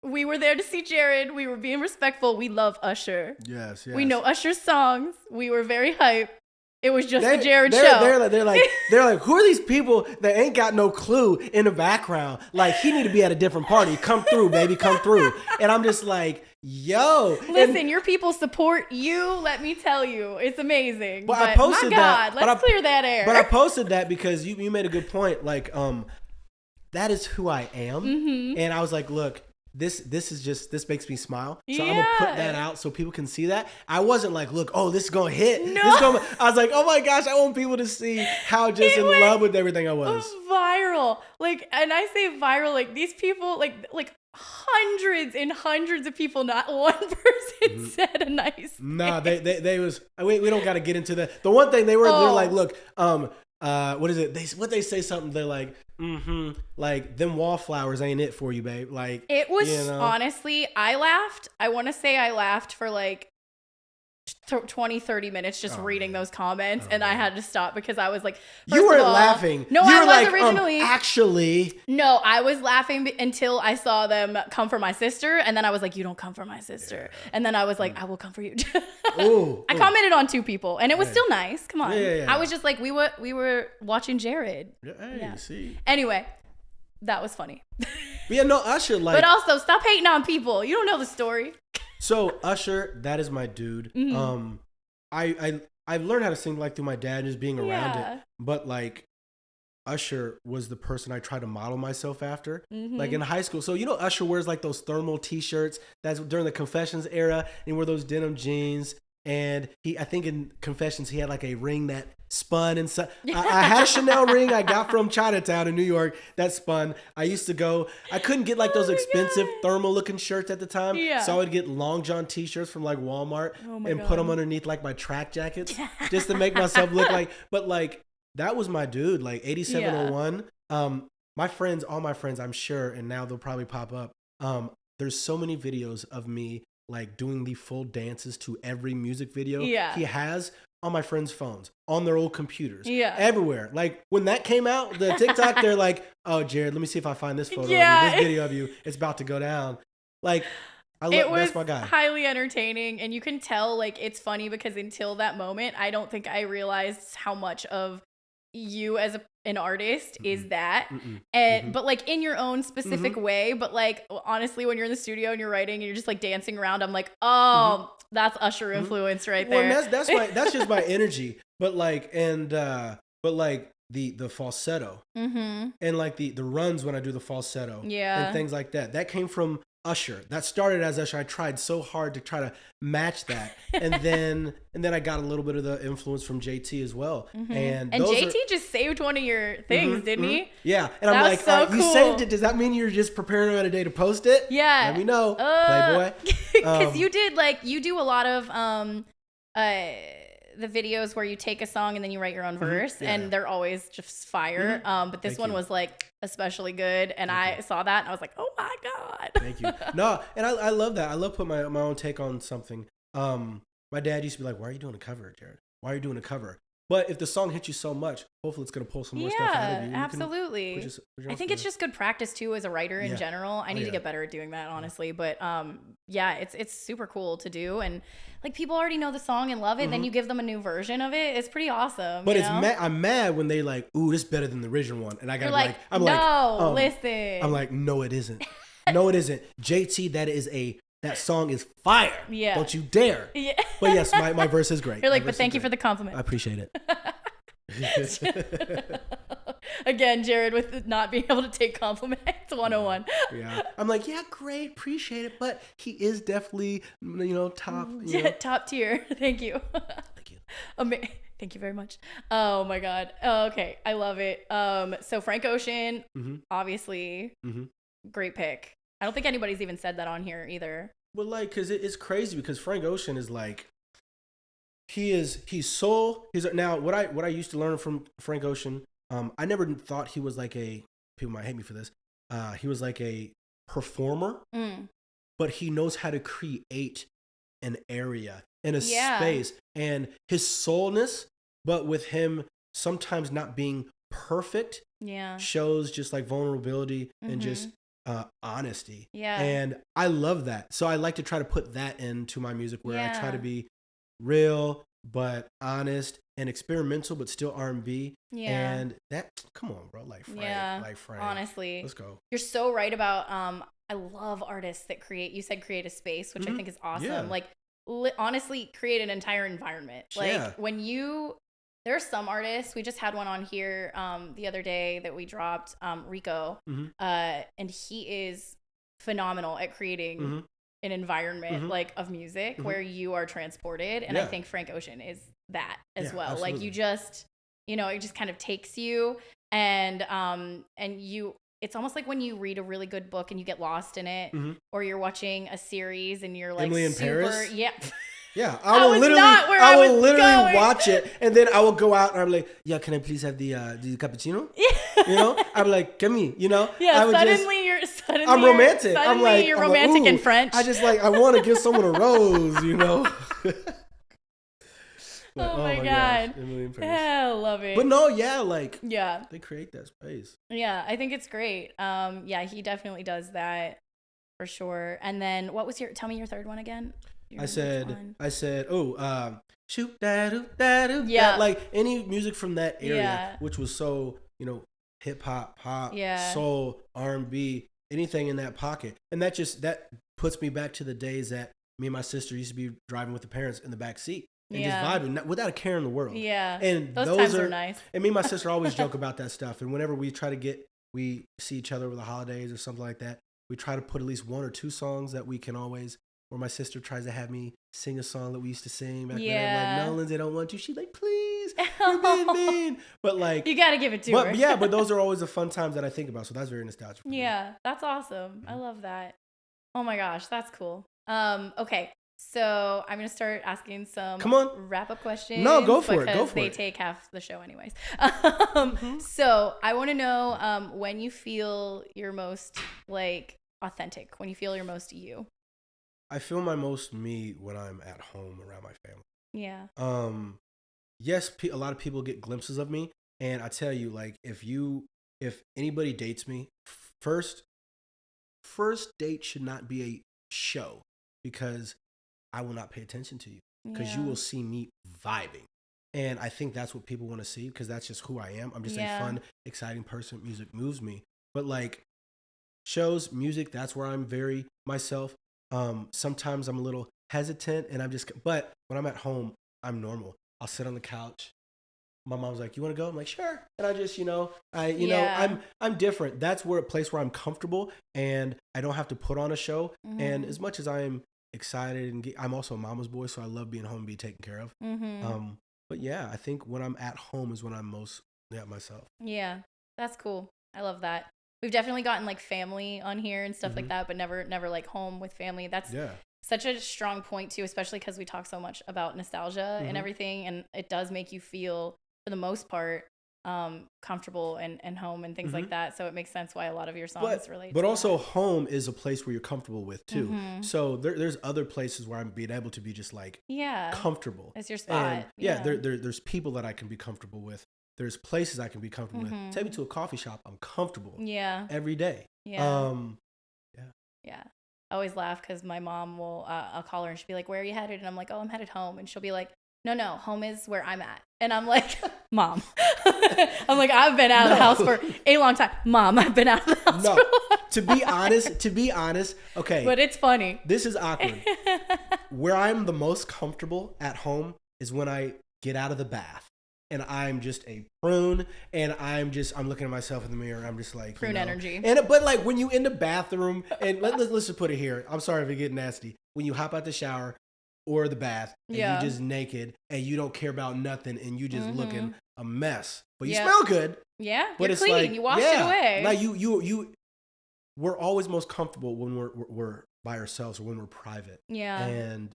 We were there to see Jared. We were being respectful. We love Usher. Yes. We know Usher's songs. We were very hyped. It was just the Jared show. They're like, who are these people that ain't got no clue in the background? Like, he need to be at a different party. Come through, baby, come through. And I'm just like, yo. Listen, your people support you. Let me tell you, it's amazing. But I posted my God, let's clear that air. But I posted that because you made a good point. Like, that is who I am. And I was like, look. This makes me smile. So I'm going to put that out so people can see that. I wasn't like, look, this is going to hit. No. I was like, oh my gosh, I want people to see how just in love with everything I was. Viral. Like, and I say viral, like these people, like hundreds and hundreds of people, not one person said a nice thing. Nah, they was, we don't got to get into that. The one thing they're like, look, what is it? They say something. They're like, like them wallflowers ain't it for you, babe. Like it was honestly, I laughed. I want to say I laughed for like 20, 30 minutes just reading man. those comments, Oh, and I man. had to stop because I was like, You weren't first of all- laughing. No, you I were was like, originally. actually. No, I was laughing until I saw them come for my sister, and then I was like, you don't come for my sister. Yeah. And then I was like, I will come for you. Ooh, I ooh. commented on 2 people, and it was Hey. still nice. Come on. Yeah. I was just like, we were watching Jared. Hey, Yeah. see. Anyway, that was funny. But yeah, no, Usher, like. But also, stop hating on people. You don't know the story. So Usher, that is my dude. Mhm. I've learned how to sing like through my dad just being around Yeah. it. But like Usher was the person I tried to model myself after. Mhm. Like in high school. So you know Usher wears like those thermal t-shirts. That's during the Confessions era. And he wore those denim jeans. And I think in Confessions he had like a ring that spun and so I had a Chanel ring I got from Chinatown in New York that spun. I used to go, I couldn't get like those expensive God. thermal looking shirts at the time. Yeah. So I would get long john t-shirts from like Walmart Oh my and God. put them underneath like my track jackets just to make myself look like, but like that was my dude, like 8701. My friends, all my friends, I'm sure, and now they'll probably pop up. There's so many videos of me like doing the full dances to every music video Yeah. he has on my friends' phones, on their old computers, Yeah. everywhere. Like when that came out, the TikTok, they're like, "Oh, Jared, let me see if I find this photo Yeah. of you, this video of you. It's about to go down." Like, It was that's my guy. highly entertaining, and you can tell like it's funny because until that moment, I don't think I realized how much of you as an artist is that. And but like in your own specific way, but like honestly, when you're in the studio and you're writing and you're just like dancing around, I'm like, oh, that's Usher influence right Well, there. and that's just my energy. But like the falsetto and like the runs when I do the falsetto Yeah. and things like that. That came from Usher. That started as Usher. I tried so hard to try to match that, and then I got a little bit of the influence from JT as well. And those JT just saved one of your things, didn't he? Yeah, and That I'm was like, so all right, you cool. saved it. Does that mean you're just preparing another day to post it? Yeah. Let me know, Playboy. Because you do a lot of the videos where you take a song and then you write your own verse, Yeah. and they're always just fire. But this Thank one you. was like especially good, and I saw that and I was like, oh my god. Thank you. No, and I love that. I love putting my own take on something. My dad used to be like, "Why are you doing a cover, Jared? Why are you doing a cover?" But if the song hits you so much, hopefully it's gonna pull some more stuff out of you. You can Absolutely. put your I own think spin it's just good practice too as a writer in Yeah. general. I need to yeah. get better at doing that, honestly. But yeah, it's super cool to do, and like people already know the song and love it. Then you give them a new version of it. It's pretty awesome. But you it's know? I'm mad when they like, "Ooh, this is better than the original one," and I gotta You're be like, I'm no, like, listen. I'm like, no, it isn't. No, it isn't. JT, that song is fire. Yeah. Don't you dare. Yeah. But yes, my verse is great. You're like, My but verse thank is you for the great. compliment. I appreciate it. Again, Jared with not being able to take compliments 101. Yeah. I'm like, yeah, great, appreciate it, but he is definitely, top. You know. Top tier. Thank you. Thank you. Thank you very much. Oh my God. Okay. I love it. So Frank Ocean, obviously, great pick. I don't think anybody's even said that on here either. Well, like, cause it's crazy because Frank Ocean is like, he's soul. Now what I used to learn from Frank Ocean. I never thought he was like people might hate me for this. He was like a performer, but he knows how to create an area and a space, and his soulness, but with him sometimes not being perfect, shows just like vulnerability and just honesty. Yeah. And I love that. So I like to try to put that into my music where I try Yeah. to be real but honest and experimental but still R&B. Yeah. And that, come on, bro, like Frank. Honestly. Let's go. You're so right about I love artists that create a space, which I think is awesome. Yeah. Like honestly create an entire environment. Like when there are some artists, we just had one on here the other day that we dropped, Rico, and he is phenomenal at creating an environment like of music where you are transported, and I think Frank Ocean is that as well. Absolutely. Like you just, it just kind of takes you, and you. It's almost like when you read a really good book and you get lost in it, or you're watching a series and you're like Emily in super, Paris? yeah. Yeah, I will literally watch it, and then I will go out and I'm like, yeah, can I please have the cappuccino? I'm like, give me, Yeah, I would suddenly I'm romantic. Suddenly you're romantic in French. I want to give someone a rose, But, Oh my gosh, God. Emily in Paris. Yeah, I love it. But no, yeah, like yeah. they create that space. Yeah, I think it's great. Yeah, he definitely does that for sure. And then tell me your third one again. I said, shoot that, Yeah. like any music from that area, Yeah. which was so, hip hop, pop, Yeah. soul, R&B, anything in that pocket. And that puts me back to the days that me and my sister used to be driving with the parents in the back seat and just vibing without a care in the world. Yeah. And those times are nice. And me and my sister always joke about that stuff. And whenever we see each other over the holidays or something like that, we try to put at least one or two songs that we can always, or my sister tries to have me sing a song that we used to sing back then. I'm like, no, Lindsay, I don't want to. She's like, please, you're being mean. But like, you got to give it to her. Yeah, but those are always the fun times that I think about. So that's very nostalgic for me. Yeah, that's awesome. I love that. Oh my gosh, that's cool. Okay, so I'm gonna start asking some wrap up questions. No, go for it. Because they take half the show anyways. So I want to know when you feel your most like authentic, when you feel your most you. I feel my most me when I'm at home around my family. Yeah. Yes, a lot of people get glimpses of me, and I tell you, like, if anybody dates me, first date should not be a show, because I will not pay attention to you, because you will see me vibing. And I think that's what people want to see, because that's just who I am. I'm just a fun, exciting person. Music moves me. But like shows, music, that's where I'm very myself. Sometimes I'm a little hesitant, and but when I'm at home, I'm normal. I'll sit on the couch. My mom's like, you want to go? I'm like, sure. And I just, I'm different. That's a place where I'm comfortable, and I don't have to put on a show. Mm-hmm. And as much as I am excited, and I'm also a mama's boy, so I love being home and being taken care of. Mm-hmm. But yeah, I think when I'm at home is when I'm most myself. Yeah, that's cool. I love that. We've definitely gotten like family on here and stuff like that, but never like home with family. That's such a strong point too, especially because we talk so much about nostalgia and everything, and it does make you feel, for the most part, comfortable and home and things like that. So it makes sense why a lot of your songs relate. But also, home is a place where you're comfortable with too. Mm-hmm. So there's other places where I'm being able to be just like comfortable. It's your spot. And there's people that I can be comfortable with. There's places I can be comfortable with. Take me to a coffee shop. I'm comfortable. Yeah. Every day. Yeah. Yeah. I always laugh because my mom will, I'll call her and she'll be like, where are you headed? And I'm like, oh, I'm headed home. And she'll be like, no, home is where I'm at. And I'm like, Mom. I'm like, I've been out of the house for a long time. Mom, I've been out of the house for a long time. To be honest, okay. But it's funny. This is awkward. Where I'm the most comfortable at home is when I get out of the bath. And I'm just a prune, and I'm looking at myself in the mirror. I'm just like prune energy. But like when you in the bathroom, and let's just put it here. I'm sorry if it get nasty. When you hop out the shower or the bath, and you just naked, and you don't care about nothing, and you just looking a mess, but you smell good. Yeah, but you're clean. Like, you washed it away. Like we're always most comfortable when we're by ourselves or when we're private. Yeah, and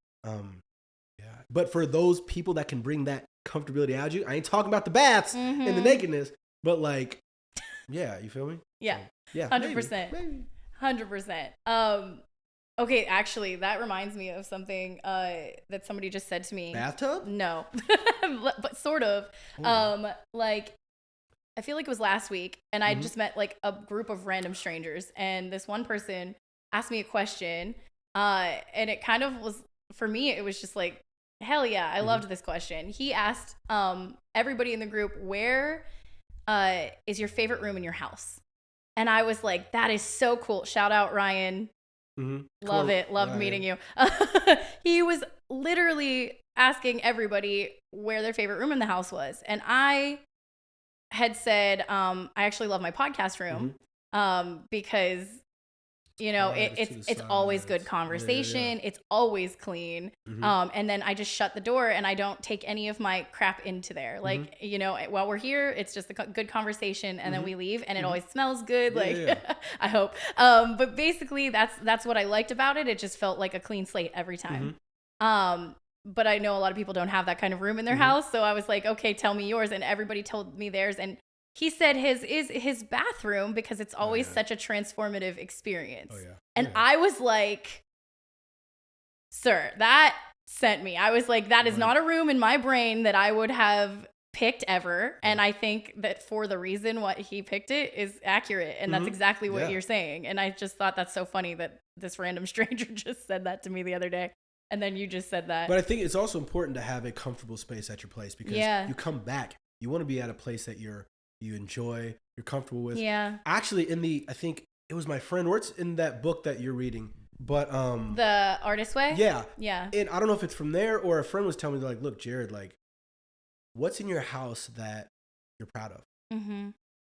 But for those people that can bring that comfortability out of you, I ain't talking about the baths and the nakedness, but like, yeah, you feel me? Yeah, so, yeah, 100%, 100%. Okay, actually, that reminds me of something that somebody just said to me. Bathtub? No, but sort of. Like, I feel like it was last week, and I just met like a group of random strangers, and this one person asked me a question, and it kind of was, for me, it was just like, hell yeah, I loved this question. He asked everybody in the group, where is your favorite room in your house? And I was like, that is so cool. Shout out, Ryan. Love cool. It. Loved meeting you. He was literally asking everybody where their favorite room in the house was. And I had said, I actually love my podcast room because, you know, it's always good conversation. Yeah. It's always clean. And then I just shut the door and I don't take any of my crap into there. Like, you know, while we're here, it's just a good conversation and then we leave and it always smells good. I hope. But basically that's what I liked about it. It just felt like a clean slate every time. But I know a lot of people don't have that kind of room in their house. So I was like, okay, tell me yours. And everybody told me theirs. And he said his is his bathroom because it's always such a transformative experience. And I was like, sir, that sent me. I was like, that is Right. not a room in my brain that I would have picked ever. And I think that for the reason what he picked it is accurate. And that's exactly what Yeah. you're saying. And I just thought that's so funny that this random stranger just said that to me the other day. And then you just said that. But I think it's also important to have a comfortable space at your place because you come back. You want to be at a place that you enjoy, you're comfortable with. Yeah. Actually, I think it was my friend, or it's in that book that you're reading, but The Artist Way? Yeah. Yeah. And I don't know if it's from there or a friend was telling me, like, look, Jared, like, what's in your house that you're proud of? Mm-hmm.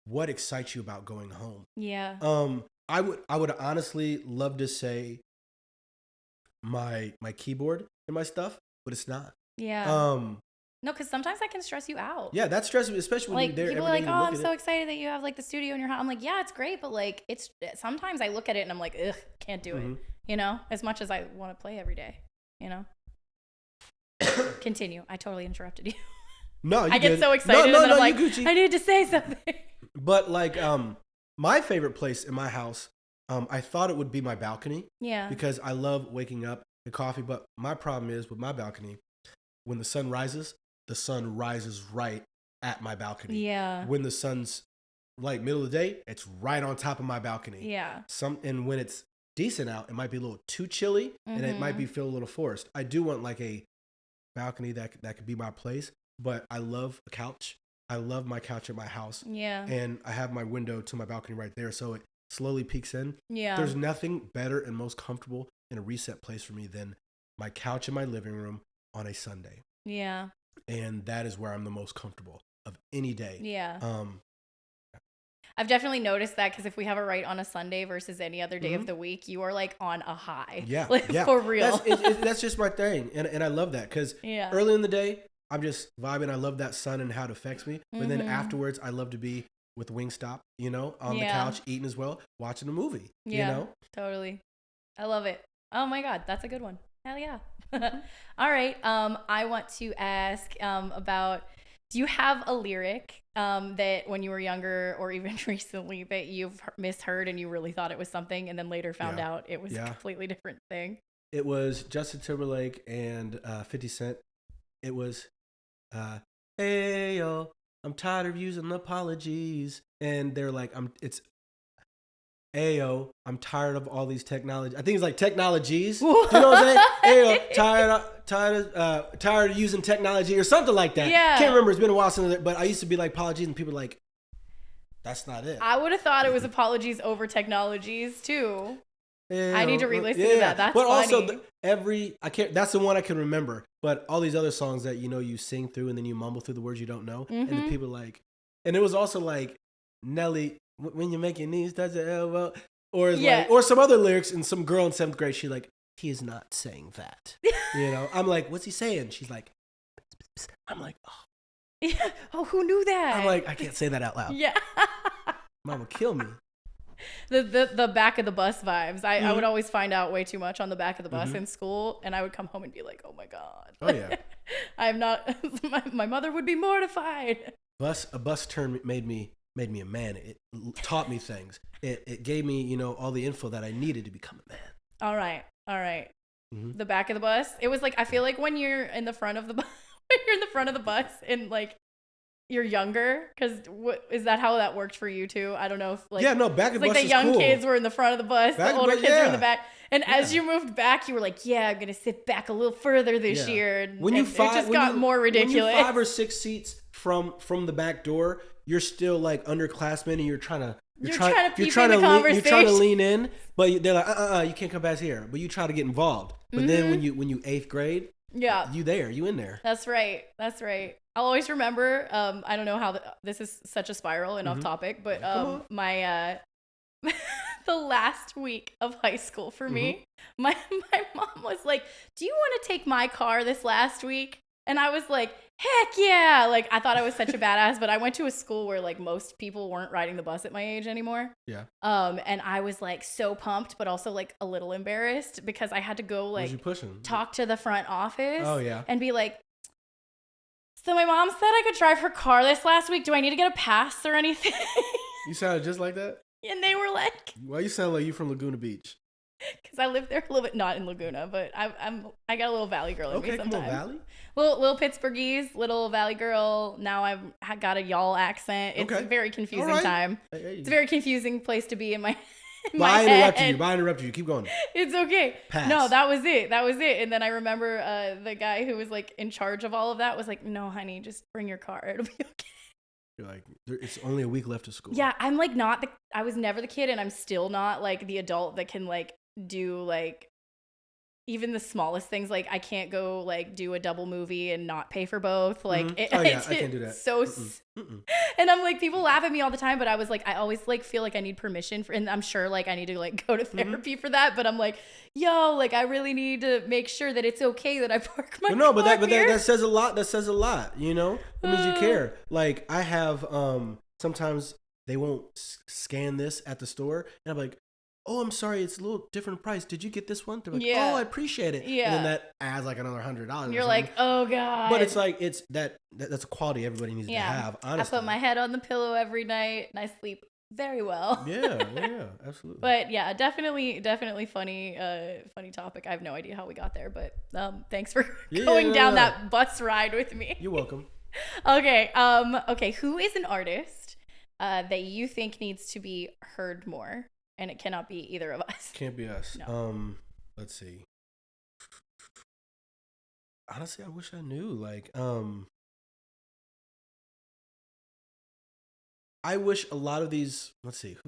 What excites you about going home? Yeah. I would honestly love to say my keyboard and my stuff, but it's not. Yeah. No, because sometimes that can stress you out. Yeah, that stresses me, especially when Like, you're there people every are day. like, You oh, look I'm at so it. excited that you have like the studio in your house. I'm like, yeah, it's great, but like, it's sometimes I look at it and I'm like, ugh, can't do it. You know, as much as I want to play every day. You know. Continue. I totally interrupted you. No, you I get good. so excited and I'm like, Gucci. I need to say something. But like, my favorite place in my house, I thought it would be my balcony. Yeah. Because I love waking up and coffee. But my problem is with my balcony, when the sun rises right at my balcony. Yeah. When the sun's like middle of the day, it's right on top of my balcony. Yeah. And when it's decent out, it might be a little too chilly and it might be feel a little forced. I do want like a balcony that could be my place, but I love a couch. I love my couch at my house. Yeah. And I have my window to my balcony right there, so it slowly peeks in. Yeah. There's nothing better and most comfortable in a reset place for me than my couch in my living room on a Sunday. Yeah. And that is where I'm the most comfortable of any day. Yeah. I've definitely noticed that because if we have a write on a Sunday versus any other day of the week, you are like on a high. Yeah. Like yeah. for real. That's just my thing. And I love that because early in the day, I'm just vibing. I love that sun and how it affects me. But then afterwards, I love to be with Wingstop, on the couch, eating as well, watching a movie, Totally. I love it. Oh my God. That's a good one. Hell yeah. All right. I want to ask about, do you have a lyric that when you were younger or even recently that you've misheard and you really thought it was something and then later found out it was a completely different thing? It was Justin Timberlake and 50 Cent. It was, hey, yo, I'm tired of using apologies. And they're like, Ayo, I'm tired of all these technology. I think it's like technologies. You know what I'm saying? Ayo, tired of using technology or something like that. Yeah. Can't remember. It's been a while since. But I used to be like apologies, and people were like, that's not it. I would have thought it was apologies over technologies too. Ayo, I need to re-listen to that. That's but funny. also I can't. That's the one I can remember. But all these other songs that you sing through and then you mumble through the words you don't know, and the people like, and it was also like Nelly. When you're making these, that's an elbow. Or like, or some other lyrics, and some girl in 7th grade, she like, he is not saying that. I'm like, what's he saying? She's like, I'm like, oh. Yeah. Oh, who knew that? I'm like, I can't say that out loud. Yeah. Mama, kill me. The back of the bus vibes. I would always find out way too much on the back of the bus in school, and I would come home and be like, oh my God. Oh yeah. I'm not. My mother would be mortified. A bus turn made me a man. It taught me things. It gave me, all the info that I needed to become a man. All right. Mm-hmm. The back of the bus. It was like, I feel like when you're in the front of the bus, and like you're younger, because is that how that worked for you too? I don't know if like, back of the bus the is young cool. kids were in the front of the bus, Back the of older the kids bus, were in the back. And as you moved back, you were like, yeah, I'm going to sit back a little further this year. And it just got more ridiculous. When you're 5 or 6 seats from the back door, you're still like underclassmen and you're trying to lean in, but they're like, you can't come back here. But you try to get involved. But then when you 8th grade, you in there. That's right. I'll always remember, I don't know how this is such a spiral and off topic, but my the last week of high school for me, my mom was like, do you want to take my car this last week? And I was like, heck yeah. Like, I thought I was such a badass, but I went to a school where like most people weren't riding the bus at my age anymore. Yeah. And I was like so pumped, but also like a little embarrassed because I had to go like talk to the front office. Oh yeah. And be like, so my mom said I could drive her car this last week. Do I need to get a pass or anything? You sounded just like that? And they were like, Why you sound like you from Laguna Beach? Because I live there a little bit, not in Laguna, but I got a little Valley girl in me sometimes. Come on, Valley. Little Pittsburghese, little Valley girl. Now I got a y'all accent. It's a very confusing time. Hey. It's a very confusing place to be in my I interrupted you. Keep going. It's okay. Pass. No, that was it. And then I remember the guy who was like in charge of all of that was like, no, honey, just bring your car. It'll be okay. You're like, it's only a week left of school. Yeah, I'm like I was never the kid, and I'm still not like the adult that can like do like even the smallest things. Like I can't go like do a double movie and not pay for both. Like I can't do that. So and I'm like, people laugh at me all the time, but I was like, I always like feel like I need permission for, and I'm sure like I need to like go to therapy for that, but I'm like, yo, like I really need to make sure that it's okay that I park my car that says a lot. That says a lot, you know? It means you care. Like I have sometimes they won't scan this at the store, and I'm like, oh, I'm sorry, it's a little different price. Did you get this one? They're like, oh, I appreciate it. Yeah. And then that adds like another $100. You're like, oh God. But it's like, that's a quality everybody needs to have, honestly. I put my head on the pillow every night and I sleep very well. Yeah, absolutely. But yeah, definitely funny topic. I have no idea how we got there, but thanks for going down that bus ride with me. You're welcome. Okay. Who is an artist that you think needs to be heard more? And it cannot be either of us. Can't be us. No. Let's see. Honestly, I wish I knew. Like, I wish a lot of these. Let's see.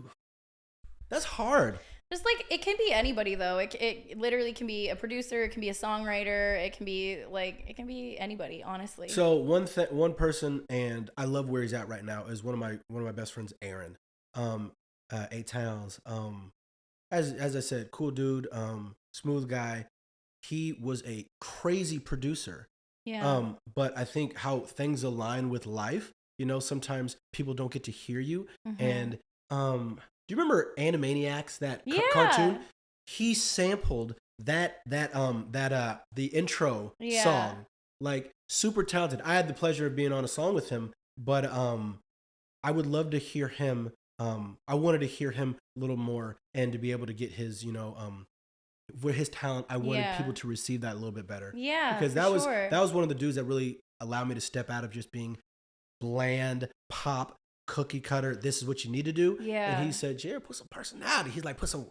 That's hard. Just like it can be anybody though. It literally can be a producer. It can be a songwriter. It can be anybody. Honestly. So one person, and I love where he's at right now, is one of my best friends, Aaron. 8 Towns. As I said, cool dude, smooth guy. He was a crazy producer. Yeah. But I think how things align with life, you know, sometimes people don't get to hear you. Mm-hmm. And do you remember Animaniacs, that cartoon? He sampled the intro song. Like, super talented. I had the pleasure of being on a song with him, but I would love to hear him. I wanted to hear him a little more and to be able to get his, with his talent. I wanted people to receive that a little bit better. Yeah, because that was one of the dudes that really allowed me to step out of just being bland pop cookie cutter. This is what you need to do. Yeah. And he said, Jared, put some personality. He's like, put some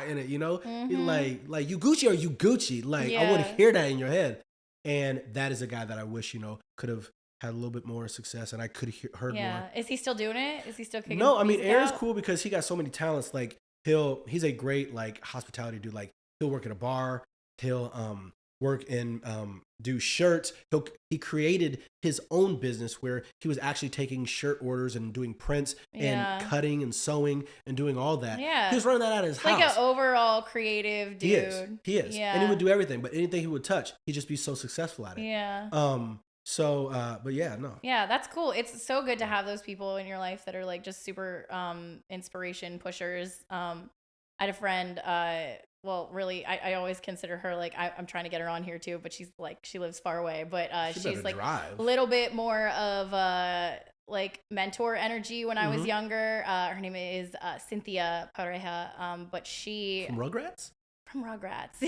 in it. You know, mm-hmm. He's like you Gucci or you Gucci. Like I want to hear that in your head. And that is a guy that I wish could have had a little bit more success, and I could have heard more. Yeah, is he still doing it? Is he still kicking? No, I mean Aaron's cool because he got so many talents. Like he's a great like hospitality dude. Like he'll work at a bar. He'll work in do shirts. He created his own business where he was actually taking shirt orders and doing prints and cutting and sewing and doing all that. Yeah, he was running that out of his house. Like an overall creative dude. He is. Yeah, and he would do everything. But anything he would touch, he'd just be so successful at it. Yeah. So, but yeah, no. Yeah, that's cool. It's so good to have those people in your life that are like just super inspiration pushers. I had a friend, really, I always consider her like, I'm trying to get her on here too, but she's like, she lives far away, but she's like a little bit more of like mentor energy when I was younger. Her name is Cynthia Pareja, but she... From Rugrats? From Rugrats.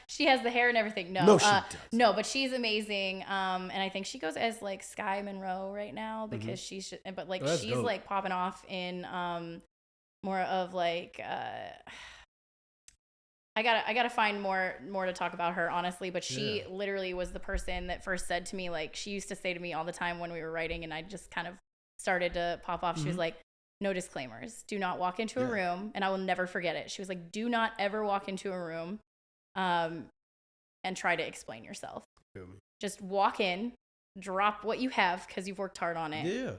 She has the hair and everything. No, she does. No, but she's amazing. And I think she goes as like Sky Monroe right now because she's dope. Like popping off in more of like I gotta find more to talk about her, honestly, but she literally was the person that first said to me, like, she used to say to me all the time when we were writing and I just kind of started to pop off. She was like, no disclaimers. Do not walk into a room. And I will never forget it. She was like, do not ever walk into a room and try to explain yourself. Just walk in, drop what you have because you've worked hard on it. Yeah.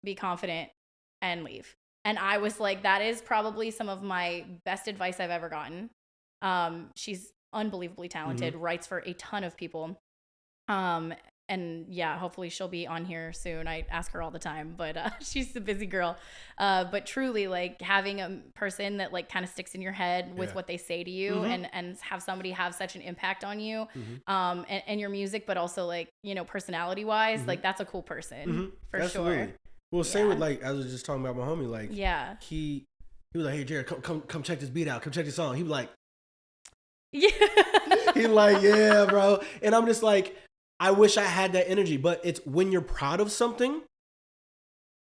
Be confident and leave. And I was like, that is probably some of my best advice I've ever gotten. She's unbelievably talented, writes for a ton of people. And yeah, hopefully she'll be on here soon. I ask her all the time, but she's a busy girl. But truly, like having a person that like kind of sticks in your head with what they say to you and have somebody have such an impact on you and your music, but also like, personality wise, like that's a cool person for Absolutely. Sure. Well, same with like, I was just talking about my homie, like he was like, hey Jared, come check this beat out. Come check this song. He was like, Yeah. He like, yeah, bro. And I'm just like, I wish I had that energy. But it's when you're proud of something,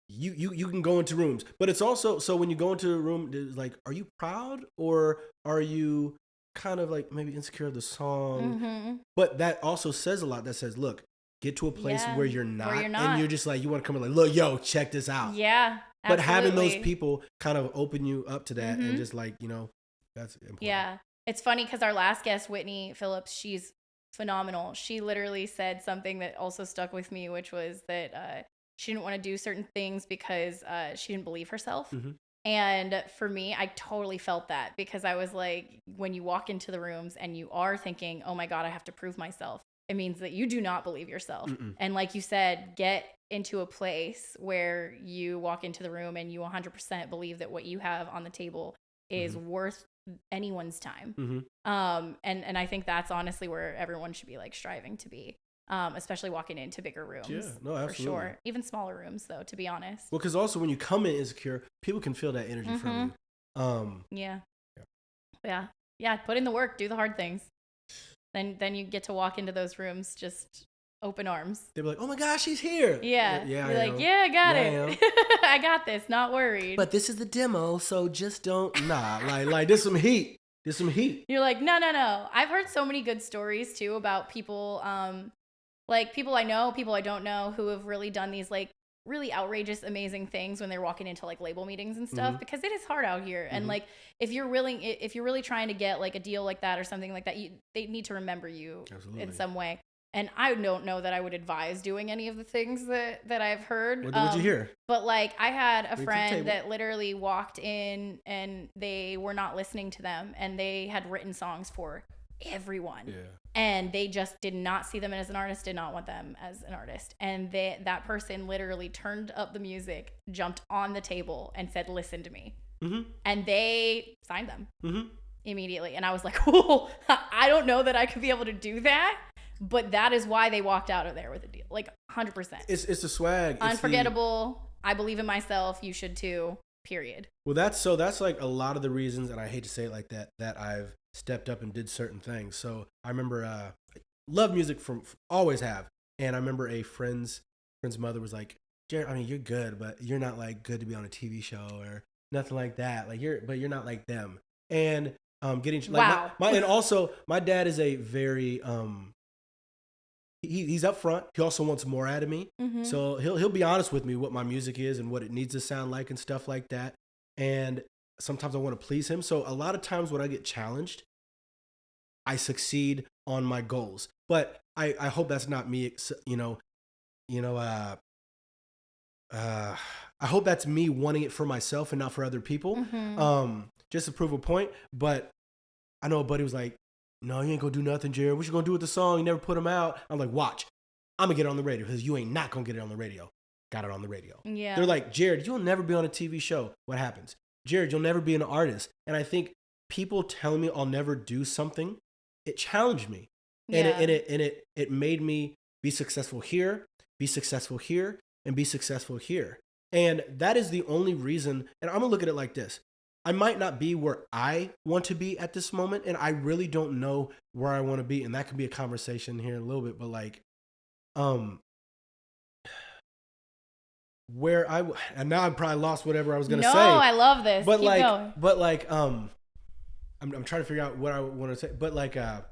you can go into rooms. But it's also, so when you go into a room, it's like, are you proud or are you kind of like maybe insecure of the song? Mm-hmm. But that also says a lot. That says, look, get to a place where you're not. And you're just like, you want to come in like, look, yo, check this out. Yeah. But absolutely. having those people kind of open you up to that and just like, that's important. Yeah. It's funny because our last guest, Whitney Phillips, she's phenomenal. She literally said something that also stuck with me, which was that she didn't want to do certain things because she didn't believe herself. Mm-hmm. And for me, I totally felt that because I was like, when you walk into the rooms and you are thinking, oh my God, I have to prove myself, it means that you do not believe yourself. Mm-mm. And like you said, get into a place where you walk into the room and you 100% believe that what you have on the table is worth anyone's time. Mm-hmm. And I think that's honestly where everyone should be like striving to be. Especially walking into bigger rooms. Yeah, no, absolutely. For sure. Even smaller rooms, though, to be honest. Well, because also when you come in insecure, people can feel that energy from you. Yeah. Put in the work. Do the hard things. Then you get to walk into those rooms just open arms. They'll be like, "Oh my gosh, she's here." Yeah. You're like, "Yeah, I got it. I got this. Not worried." But this is the demo, so just don't. Like there's some heat. There's some heat. You're like, no. I've heard so many good stories too about people. Like people I know, people I don't know, who have really done these like really outrageous, amazing things when they're walking into like label meetings and stuff, because it is hard out here. And like, if you're really trying to get like a deal like that or something like that, they need to remember you in some way. And I don't know that I would advise doing any of the things that I've heard. What did you hear? But like, I had a friend that literally walked in and they were not listening to them, and they had written songs for everyone. Yeah. And they just did not see them as an artist, did not want them as an artist. And that person literally turned up the music, jumped on the table and said, "Listen to me." Mm-hmm. And they signed them immediately. And I was like, "Oh, I don't know that I could be able to do that." But that is why they walked out of there with a deal. Like 100%. It's the swag. Unforgettable. I believe in myself. You should too. Period. Well, that's like a lot of the reasons, and I hate to say it like that I've stepped up and did certain things. So I remember, love music from always have. And I remember a friend's mother was like, "Jared, I mean, you're good, but you're not like good to be on a TV show or nothing like that. Like you're not like them." And getting like wow. And also my dad is a very he's up front. He also wants more out of me. Mm-hmm. So he'll be honest with me what my music is and what it needs to sound like and stuff like that. And sometimes I want to please him. So a lot of times when I get challenged, I succeed on my goals. But I hope that's not me, I hope that's me wanting it for myself and not for other people. Just to prove a point. But I know a buddy was like, "No, you ain't gonna do nothing, Jared. What you gonna do with the song? You never put them out." I'm like, "Watch, I'm gonna get it on the radio because you ain't not gonna get it on the radio." Got it on the radio. Yeah. They're like, "Jared, you'll never be on a TV show." What happens? "Jared, you'll never be an artist." And I think people telling me I'll never do something, it challenged me. And it made me be successful here, be successful here, and be successful here. And that is the only reason. And I'm gonna look at it like this. I might not be where I want to be at this moment, and I really don't know where I want to be. And that could be a conversation here in a little bit, but like, and now I probably lost whatever I was gonna say. No, I love this. But Keep going. I'm trying to figure out what I want to say. But like, I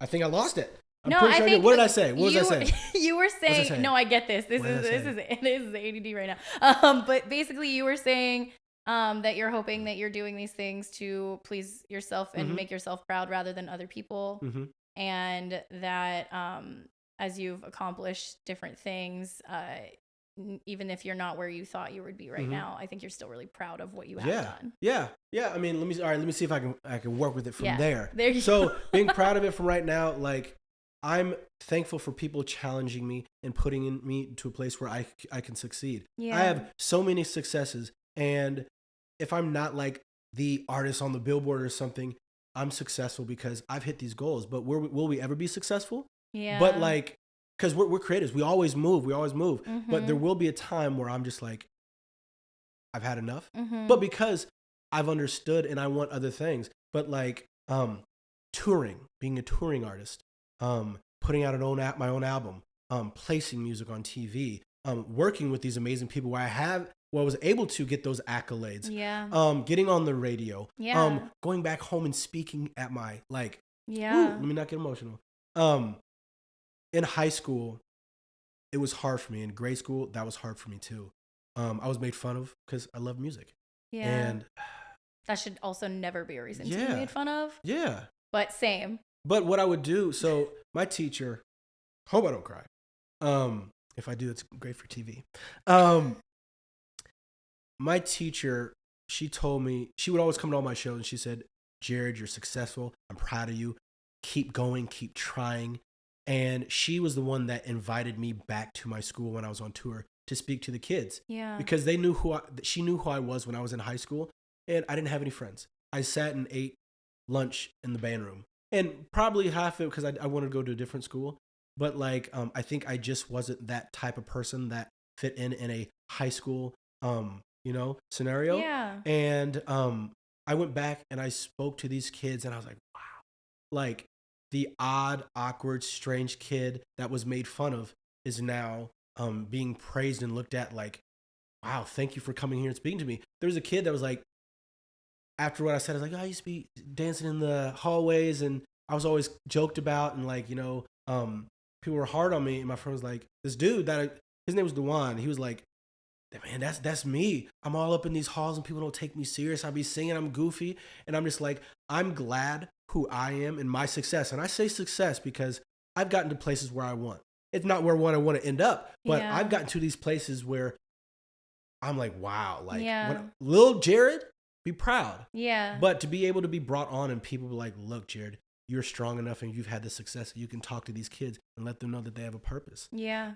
think I lost it. What did I say? What was I saying? You were saying, no, I get this. This is ADD right now. But basically, you were saying that you're hoping that you're doing these things to please yourself and make yourself proud rather than other people. And that as you've accomplished different things, even if you're not where you thought you would be right now, I think you're still really proud of what you have done. Yeah. I mean, let me see if I can work with it from there. There you go. Being proud of it from right now, like, I'm thankful for people challenging me and putting me to a place where I can succeed. Yeah. I have so many successes, and if I'm not like the artist on the billboard or something, I'm successful because I've hit these goals. But will we ever be successful? Yeah. But like, because we're creators, we always move. But there will be a time where I'm just like, I've had enough. But because I've understood and I want other things. But like, being a touring artist, putting out my own album, placing music on TV, working with these amazing people where I was able to get those accolades. Yeah. Getting on the radio. Yeah. Going back home and speaking at my Yeah. let me not get emotional. In high school, it was hard for me. In grade school, that was hard for me too. I was made fun of because I love music. Yeah. And that should also never be a reason to Yeah. be made fun of. yeah. But same. But what I would do, so my teacher, hope I don't cry. If I do, it's great for TV. My teacher, she told me, she would always come to all my shows and she said, Jared, you're successful. I'm proud of you. Keep going, keep trying. And she was the one that invited me back to my school when I was on tour to speak to the kids. Yeah. Because she knew who I was when I was in high school, and I didn't have any friends. I sat and ate lunch in the band room, and probably half of it because I wanted to go to a different school. But I think I just wasn't that type of person that fit in a high school, scenario. Yeah. And I went back and I spoke to these kids, and I was like, wow, like the odd, awkward, strange kid that was made fun of is now being praised and looked at like, wow, thank you for coming here and speaking to me. There was a kid that was like, after what I said, I was like, I used to be dancing in the hallways and I was always joked about and people were hard on me. And my friend was like, this dude his name was Dewan. He was like, man, that's me. I'm all up in these halls and people don't take me serious. I be singing, I'm goofy. And I'm just like, I'm glad who I am and my success. And I say success because I've gotten to places where I want. It's not where I want to end up, but Yeah. I've gotten to these places where I'm like, wow, Yeah. little Jared, be proud. Yeah. But to be able to be brought on and people be like, look, Jared, you're strong enough and you've had the success that you can talk to these kids and let them know that they have a purpose. Yeah.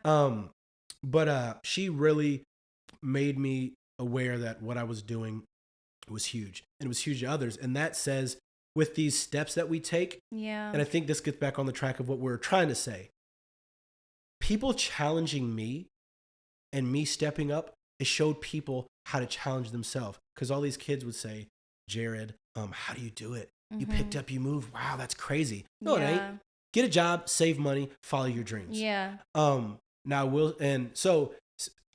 But she really made me aware that what I was doing was huge, and it was huge to others. And that says with these steps that we take, Yeah. and I think this gets back on the track of what we're trying to say, people challenging me and me stepping up, it showed people how to challenge themselves. Because all these kids would say, Jared, how do you do it? You picked up, you moved. Wow, that's crazy. No, it ain't. Get a job, save money, follow your dreams. Yeah. So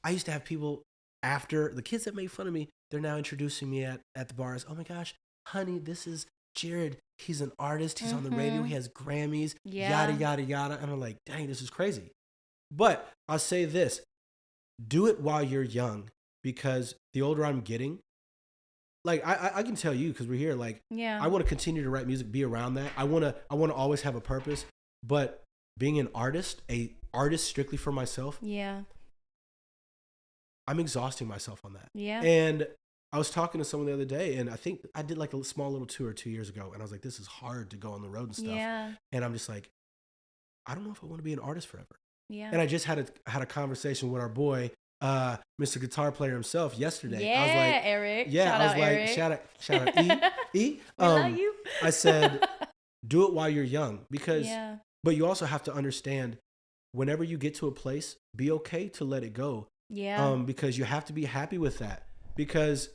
I used to have people after the kids that made fun of me, they're now introducing me at the bars. Oh my gosh, honey, this is Jared. He's an artist. He's on the radio. He has Grammys, yada, yada, yada. And I'm like, dang, this is crazy. But I'll say this, do it while you're young, because the older I'm getting, like I can tell you, because we're here, like, I want to continue to write music, be around that. I want to always have a purpose, but being an artist strictly for myself, I'm exhausting myself on that. Yeah. And I was talking to someone the other day, and I think I did like a small little tour 2 years ago, and I was like, this is hard to go on the road and stuff. Yeah. And I'm just like, I don't know if I want to be an artist forever. Yeah. And I just had a conversation with our boy, Mr. Guitar Player himself yesterday. Yeah, I was like, Eric. Yeah, shout I was out, like, Eric. shout out E. We love you. I said, do it while you're young, because, but you also have to understand, whenever you get to a place, be okay to let it go. Yeah. Because you have to be happy with that. Because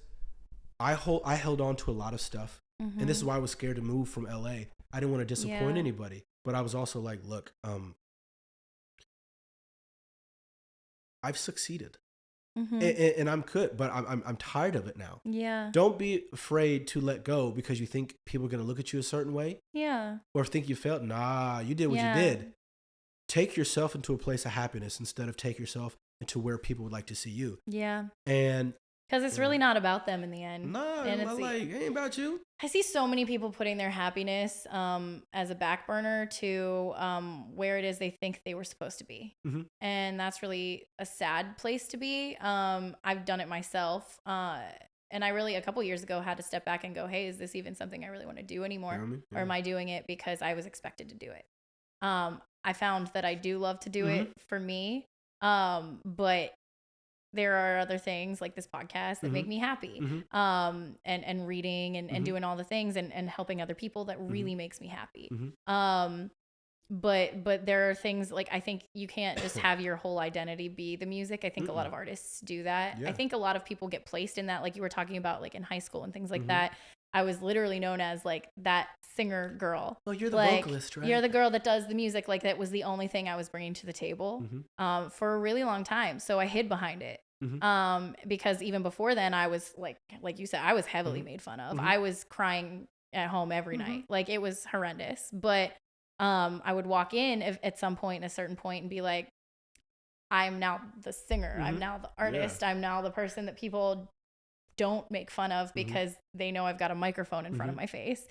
I held on to a lot of stuff, and this is why I was scared to move from LA. I didn't want to disappoint anybody, but I was also like, look, I've succeeded, and I'm good, but I'm tired of it now. Yeah. Don't be afraid to let go because you think people are gonna look at you a certain way. Yeah. Or think you failed. Nah, you did what you did. Take yourself into a place of happiness instead of take yourself into where people would like to see you. Yeah. And because it's really not about them in the end. No, and it's like, it ain't about you. I see so many people putting their happiness as a back burner to where it is they think they were supposed to be. And that's really a sad place to be. I've done it myself. And I really, a couple years ago, had to step back and go, hey, is this even something I really want to do anymore? You know what I mean? Or am I doing it because I was expected to do it? I found that I do love to do it for me. But there are other things like this podcast that make me happy. And reading and doing all the things and helping other people that really makes me happy. But there are things like, I think you can't just have your whole identity be the music. I think a lot of artists do that. I think a lot of people get placed in that, like you were talking about, like in high school and things like that. I was literally known as like that singer girl. Oh, you're the like, vocalist, right? You're the girl that does the music. Like that was the only thing I was bringing to the table for a really long time. So I hid behind it. Because even before then I was like you said, I was heavily made fun of. I was crying at home every night. Like it was horrendous. But I would walk in at some point, a certain point, and be like, I'm now the singer. I'm now the artist. I'm now the person that people don't make fun of because they know I've got a microphone in front of my face.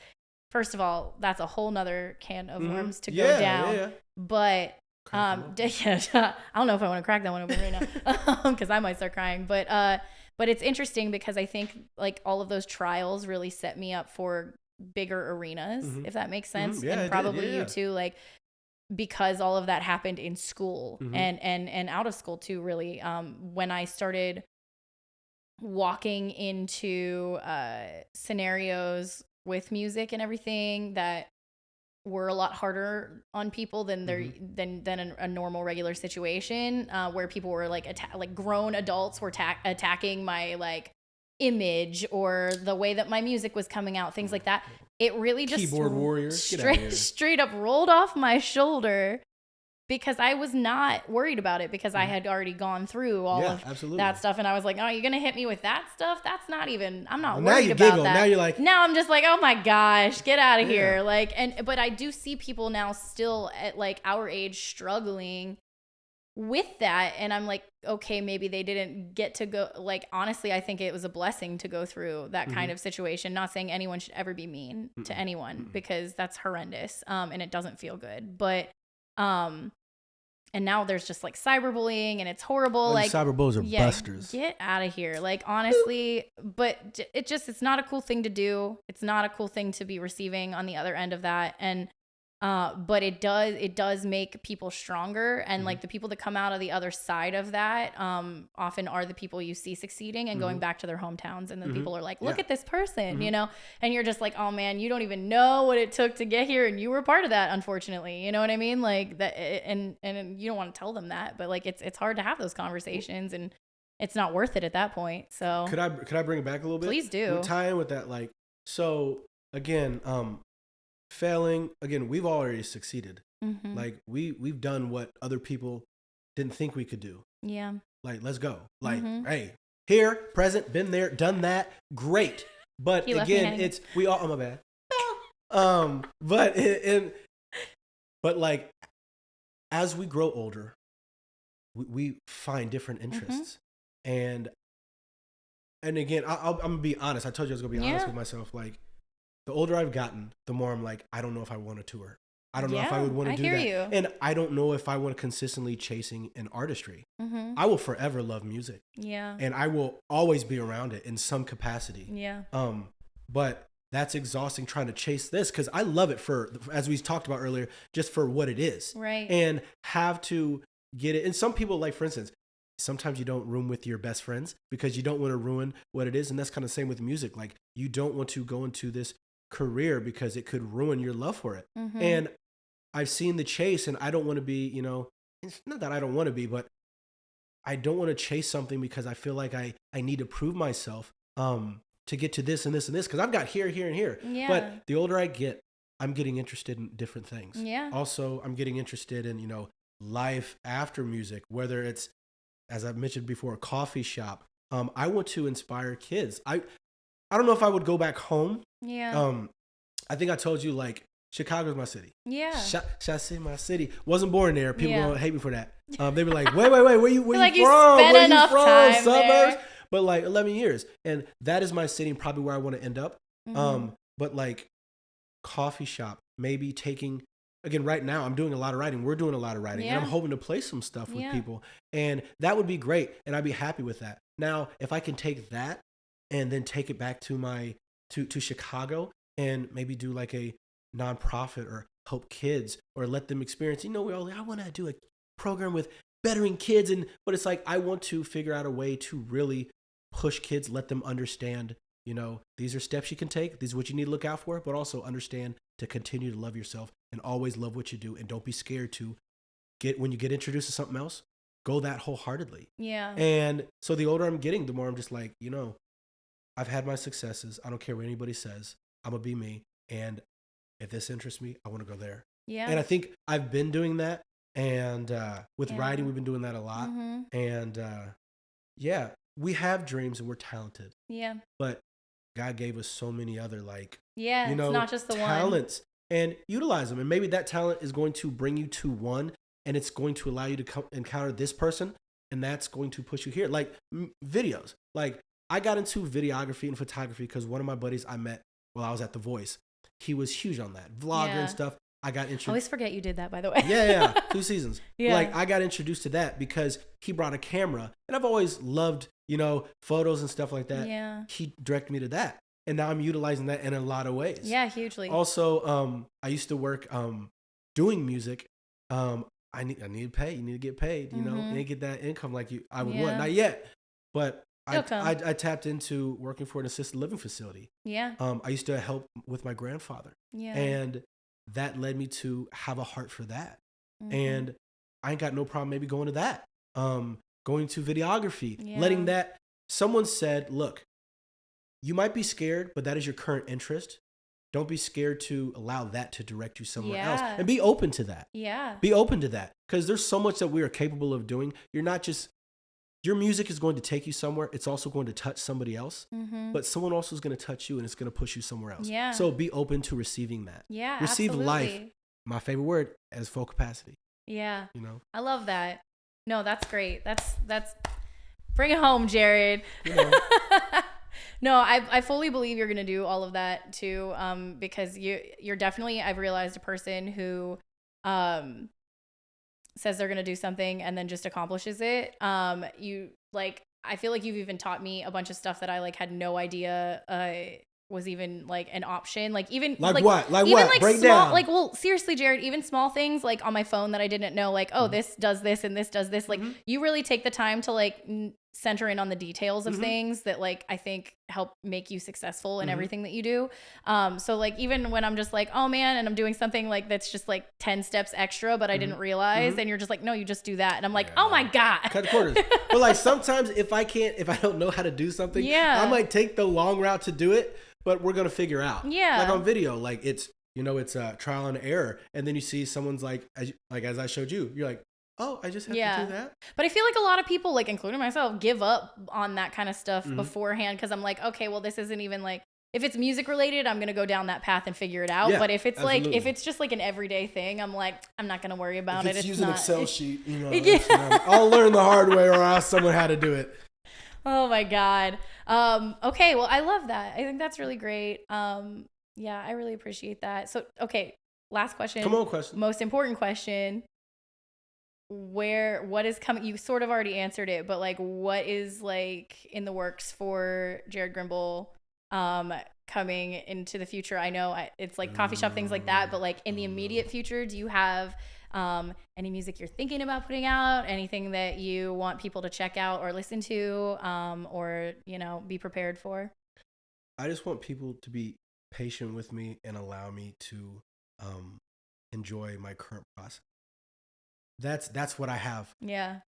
First of all, that's a whole nother can of worms to go down. But I don't know if I want to crack that one open right now because I might start crying. But it's interesting because I think like all of those trials really set me up for bigger arenas, if that makes sense. And probably you too, like, because all of that happened in school and out of school too, really. When I started walking into scenarios with music and everything that were a lot harder on people than a normal regular situation, where people were like like grown adults were attacking my like image or the way that my music was coming out, things like that. It really just keyboard warriors straight up rolled off my shoulder because I was not worried about it because I had already gone through all of that stuff. And I was like, oh, you're going to hit me with that stuff? That's not even, I'm not worried about that. Now you're like, now I'm just like, oh my gosh, get out of here. Like, but I do see people now still at like our age struggling with that. And I'm like, okay, maybe they didn't get to go. Like, honestly, I think it was a blessing to go through that kind of situation. Not saying anyone should ever be mean to anyone because that's horrendous. And it doesn't feel good. But, and now there's just like cyberbullying and it's horrible. Like cyberbullies are busters. Get out of here. Like, honestly, but it's not a cool thing to do. It's not a cool thing to be receiving on the other end of that. And, but it does make people stronger. And like the people that come out of the other side of that, often are the people you see succeeding and going back to their hometowns. And then people are like, look at this person, you know, and you're just like, oh man, you don't even know what it took to get here. And you were part of that, unfortunately, you know what I mean? Like that. And you don't want to tell them that, but like, it's hard to have those conversations and it's not worth it at that point. So could I bring it back a little bit? Please do. We'll tie in with that. Like, so again, failing again, we've already succeeded. Like we've done what other people didn't think we could do. Yeah. Like, let's go. Like, hey, here, present, been there, done that, great. But again, it's we all. Oh, my bad. But like, as we grow older, we find different interests, and again, I'm gonna be honest. I told you I was gonna be honest with myself. Like, the older I've gotten, the more I'm like, I don't know if I want to tour. I don't know if I would want to do that. You. And I don't know if I want to consistently chasing an artistry. I will forever love music. Yeah. And I will always be around it in some capacity. Yeah. But that's exhausting trying to chase this because I love it for, as we talked about earlier, just for what it is. Right. And have to get it. And some people, like, for instance, sometimes you don't room with your best friends because you don't want to ruin what it is. And that's kind of the same with music. Like, you don't want to go into this career because it could ruin your love for it. And I've seen the chase, and I don't want to be, you know, it's not that I don't want to be, but I don't want to chase something because I feel like I need to prove myself to get to this and this and this because I've got here, here, and here. Yeah. But the older I get, I'm getting interested in different things. Yeah. Also, I'm getting interested in, you know, life after music, whether it's, as I've mentioned before, a coffee shop. I want to inspire kids. I don't know if I would go back home. Yeah. I think I told you, like, Chicago's my city. Yeah. Shot City, my city. Wasn't born there. People don't hate me for that. They were like, wait, where you like from? Where you from? Suburbs? There. But like 11 years. And that is my city and probably where I want to end up. But like coffee shop, maybe taking, again, right now I'm doing a lot of writing. We're doing a lot of writing. And I'm hoping to play some stuff with people. And that would be great. And I'd be happy with that. Now, if I can take that and then take it back to my to Chicago and maybe do like a nonprofit or help kids or let them experience, you know, I want to do a program with bettering kids, but it's like I want to figure out a way to really push kids, let them understand, you know, these are steps you can take, these are what you need to look out for, but also understand to continue to love yourself and always love what you do, and don't be scared to when you get introduced to something else, go that wholeheartedly. Yeah. And so the older I'm getting, the more I'm just like, you know, I've had my successes. I don't care what anybody says. I'm gonna be me, and if this interests me, I want to go there. Yeah. And I think I've been doing that, and with writing, we've been doing that a lot. And yeah, we have dreams and we're talented. Yeah. But God gave us so many other it's not just the talents, and utilize them. And maybe that talent is going to bring you to one, and it's going to allow you to encounter this person, and that's going to push you here. Like videos. Like I got into videography and photography because one of my buddies I met while I was at The Voice, he was huge on that, vlogger and stuff. I got introduced. I always forget you did that, by the way. Yeah, 2 seasons. Yeah. Like I got introduced to that because he brought a camera, and I've always loved, photos and stuff like that. Yeah. He directed me to that, and now I'm utilizing that in a lot of ways. Yeah, hugely. Also, I used to work doing music. I need pay. You need to get paid. You need to get that income like I would want. Not yet, but I tapped into working for an assisted living facility. Yeah. I used to help with my grandfather. Yeah. And that led me to have a heart for that. And I ain't got no problem maybe going to that. Going to videography, letting that, someone said, look, you might be scared, but that is your current interest. Don't be scared to allow that to direct you somewhere else, and be open to that. Yeah. Be open to that, because there's so much that we are capable of doing. You're not just, your music is going to take you somewhere. It's also going to touch somebody else, but someone else is going to touch you, and it's going to push you somewhere else. Yeah. So be open to receiving that. Yeah. Receive absolutely. life. My favorite word, as full capacity. Yeah. I love that. No, that's great. That's bring it home, Jared. No, I fully believe you're gonna do all of that too. Because you're definitely, I've realized, a person who says they're gonna do something and then just accomplishes it. I feel like you've even taught me a bunch of stuff that I had no idea was even an option. What? Even Break small, down. Seriously, Jared, even small things on my phone that I didn't know, this does this and this does this. You really take the time to center in on the details of things that I think help make you successful in everything that you do. So even when I'm just oh man, and I'm doing something that's just 10 steps extra, but I didn't realize, and you're just no, you just do that. And I'm oh my God. Cut the corners. But sometimes if I don't know how to do something, I might take the long route to do it, but we're going to figure out. Yeah. On video, it's, it's a trial and error. And then you see someone's as I showed you, you're oh, I just have to do that. But I feel a lot of people, including myself, give up on that kind of stuff beforehand, because I'm okay, well, this isn't even if it's music related, I'm going to go down that path and figure it out. But if it's absolutely. If it's just an everyday thing, I'm I'm not going to worry about it. It's use an Excel sheet, Yeah. I'll learn the hard way, or ask someone how to do it. Oh my God. Okay. Well, I love that. I think that's really great. Yeah, I really appreciate that. So, okay. Last question. Come on, question. Most important question. What is coming? You sort of already answered it, but what is in the works for Jared Grimble coming into the future? I know it's coffee shop, things like that, but in the immediate future, do you have any music you're thinking about putting out, anything that you want people to check out or listen to, or be prepared for? I just want people to be patient with me and allow me to enjoy my current process. That's what I have. Yeah.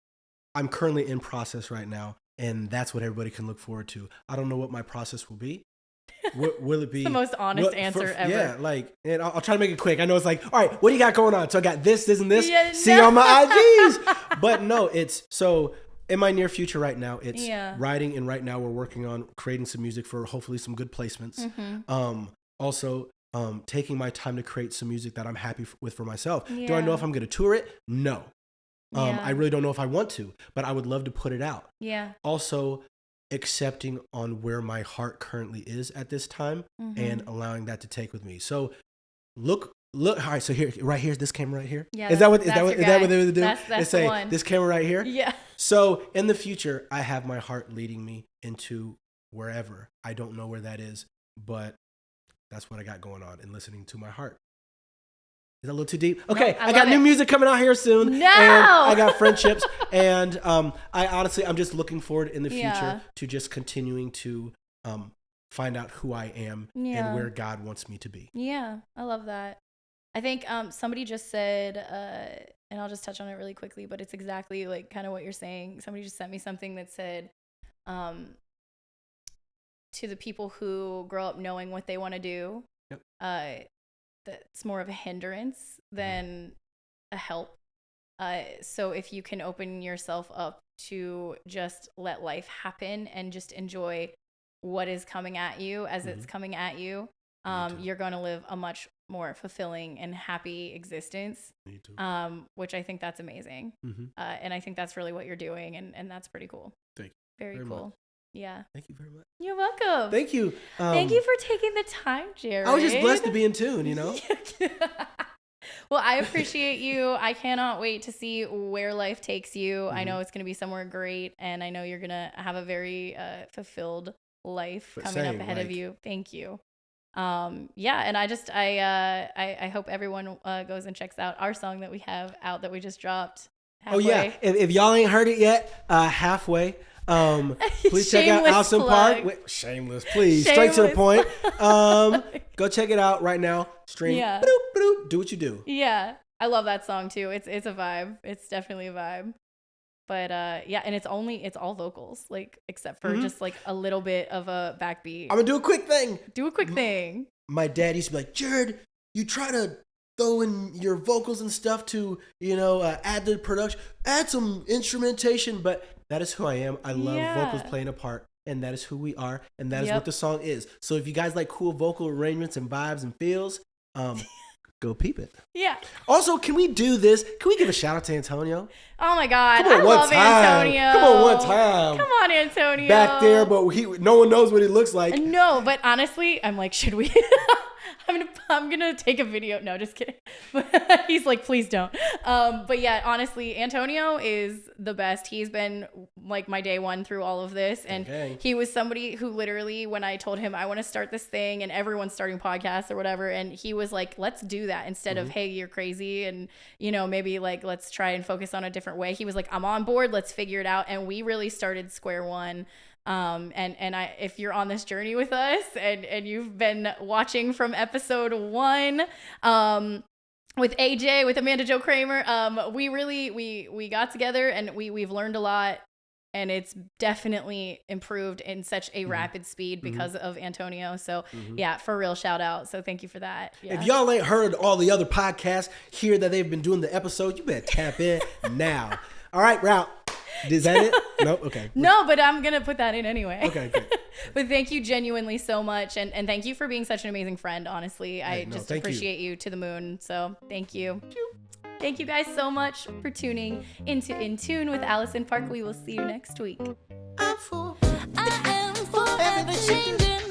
I'm currently in process right now, and that's what everybody can look forward to. I don't know what my process will be. Will it be the most honest answer ever? Yeah, and I'll try to make it quick. I know it's all right, what do you got going on? So I got this, and this. See on my IGs. But no, it's so in my near future right now, it's writing, and right now we're working on creating some music for hopefully some good placements. Also, taking my time to create some music that I'm happy with for myself. Do I know if I'm going to tour it? No. I really don't know if I want to, but I would love to put it out. Yeah. Also, accepting on where my heart currently is at this time, and allowing that to take with me. So look. All right. So here's this camera right here. Yeah. Is that what they would do? That's they say the one. This camera right here. Yeah. So in the future, I have my heart leading me into wherever. I don't know where that is, but that's what I got going on, and listening to my heart. Is that a little too deep? Okay, no, I got new music coming out here soon. No! And I got friendships. And I'm just looking forward in the future to just continuing to find out who I am and where God wants me to be. Yeah, I love that. I think somebody just said, and I'll just touch on it really quickly, but it's exactly kind of what you're saying. Somebody just sent me something that said, to the people who grow up knowing what they want to do, Yep. that's more of a hindrance than a help. So if you can open yourself up to just let life happen and just enjoy what is coming at you as it's coming at you, you're going to live a much more fulfilling and happy existence, which I think that's amazing. And I think that's really what you're doing, and that's pretty cool. Thank you. Very cool. Much. Yeah. Thank you very much. You're welcome. Thank you. Thank you for taking the time, Jared. I was just blessed to be in tune, you know? Well, I appreciate you. I cannot wait to see where life takes you. I know it's going to be somewhere great, and I know you're going to have a very fulfilled life coming up ahead of you. Thank you. Yeah, and I hope everyone goes and checks out our song that we have out that we just dropped. Halfway. Oh yeah, if y'all ain't heard it yet, halfway. Please check out Allison Park. Wait, shameless, please. Straight to the point. Go check it out right now. Stream. Yeah. Boop, boop, do what you do. Yeah, I love that song too. It's a vibe. It's definitely a vibe. But yeah, and it's all vocals, like except for just like a little bit of a backbeat. I'm gonna do a quick thing. Do a quick thing. My dad used to be like, Jared, you try to throw in your vocals and stuff to, add to the production, add some instrumentation, but that is who I am. I love vocals playing a part, and that is who we are, and that is what the song is. So if you guys like cool vocal arrangements and vibes and feels, go peep it. Yeah. Also, can we do this? Can we give a shout out to Antonio? Oh my God. I love Antonio. Come on, one time. Come on, Antonio. Back there, but no one knows what he looks like. No, but honestly, I'm like, should we? I'm gonna take a video. No, just kidding. But he's like, please don't. But yeah, honestly, Antonio is the best. He's been like my day one through all of this, and he was somebody who literally, when I told him I want to start this thing, and everyone's starting podcasts or whatever, and he was like, let's do that instead of, hey, you're crazy, and maybe like let's try and focus on a different way. He was like, I'm on board. Let's figure it out, and we really started square one. If you're on this journey with us and you've been watching from episode 1, with AJ, with Amanda Jo Kramer, we got together and we've learned a lot, and it's definitely improved in such a rapid speed because of Antonio. So yeah, for real, shout out. So thank you for that. Yeah. If y'all ain't heard all the other podcasts here that they've been doing the episode, you better tap in now. All right, Route. Is that it? Nope. Okay. No, but I'm going to put that in anyway. Okay, good. But thank you genuinely so much. And thank you for being such an amazing friend, honestly. I just appreciate you to the moon. So thank you. Thank you guys so much for tuning into In Tune with Allison Park. We will see you next week. I am forever changing.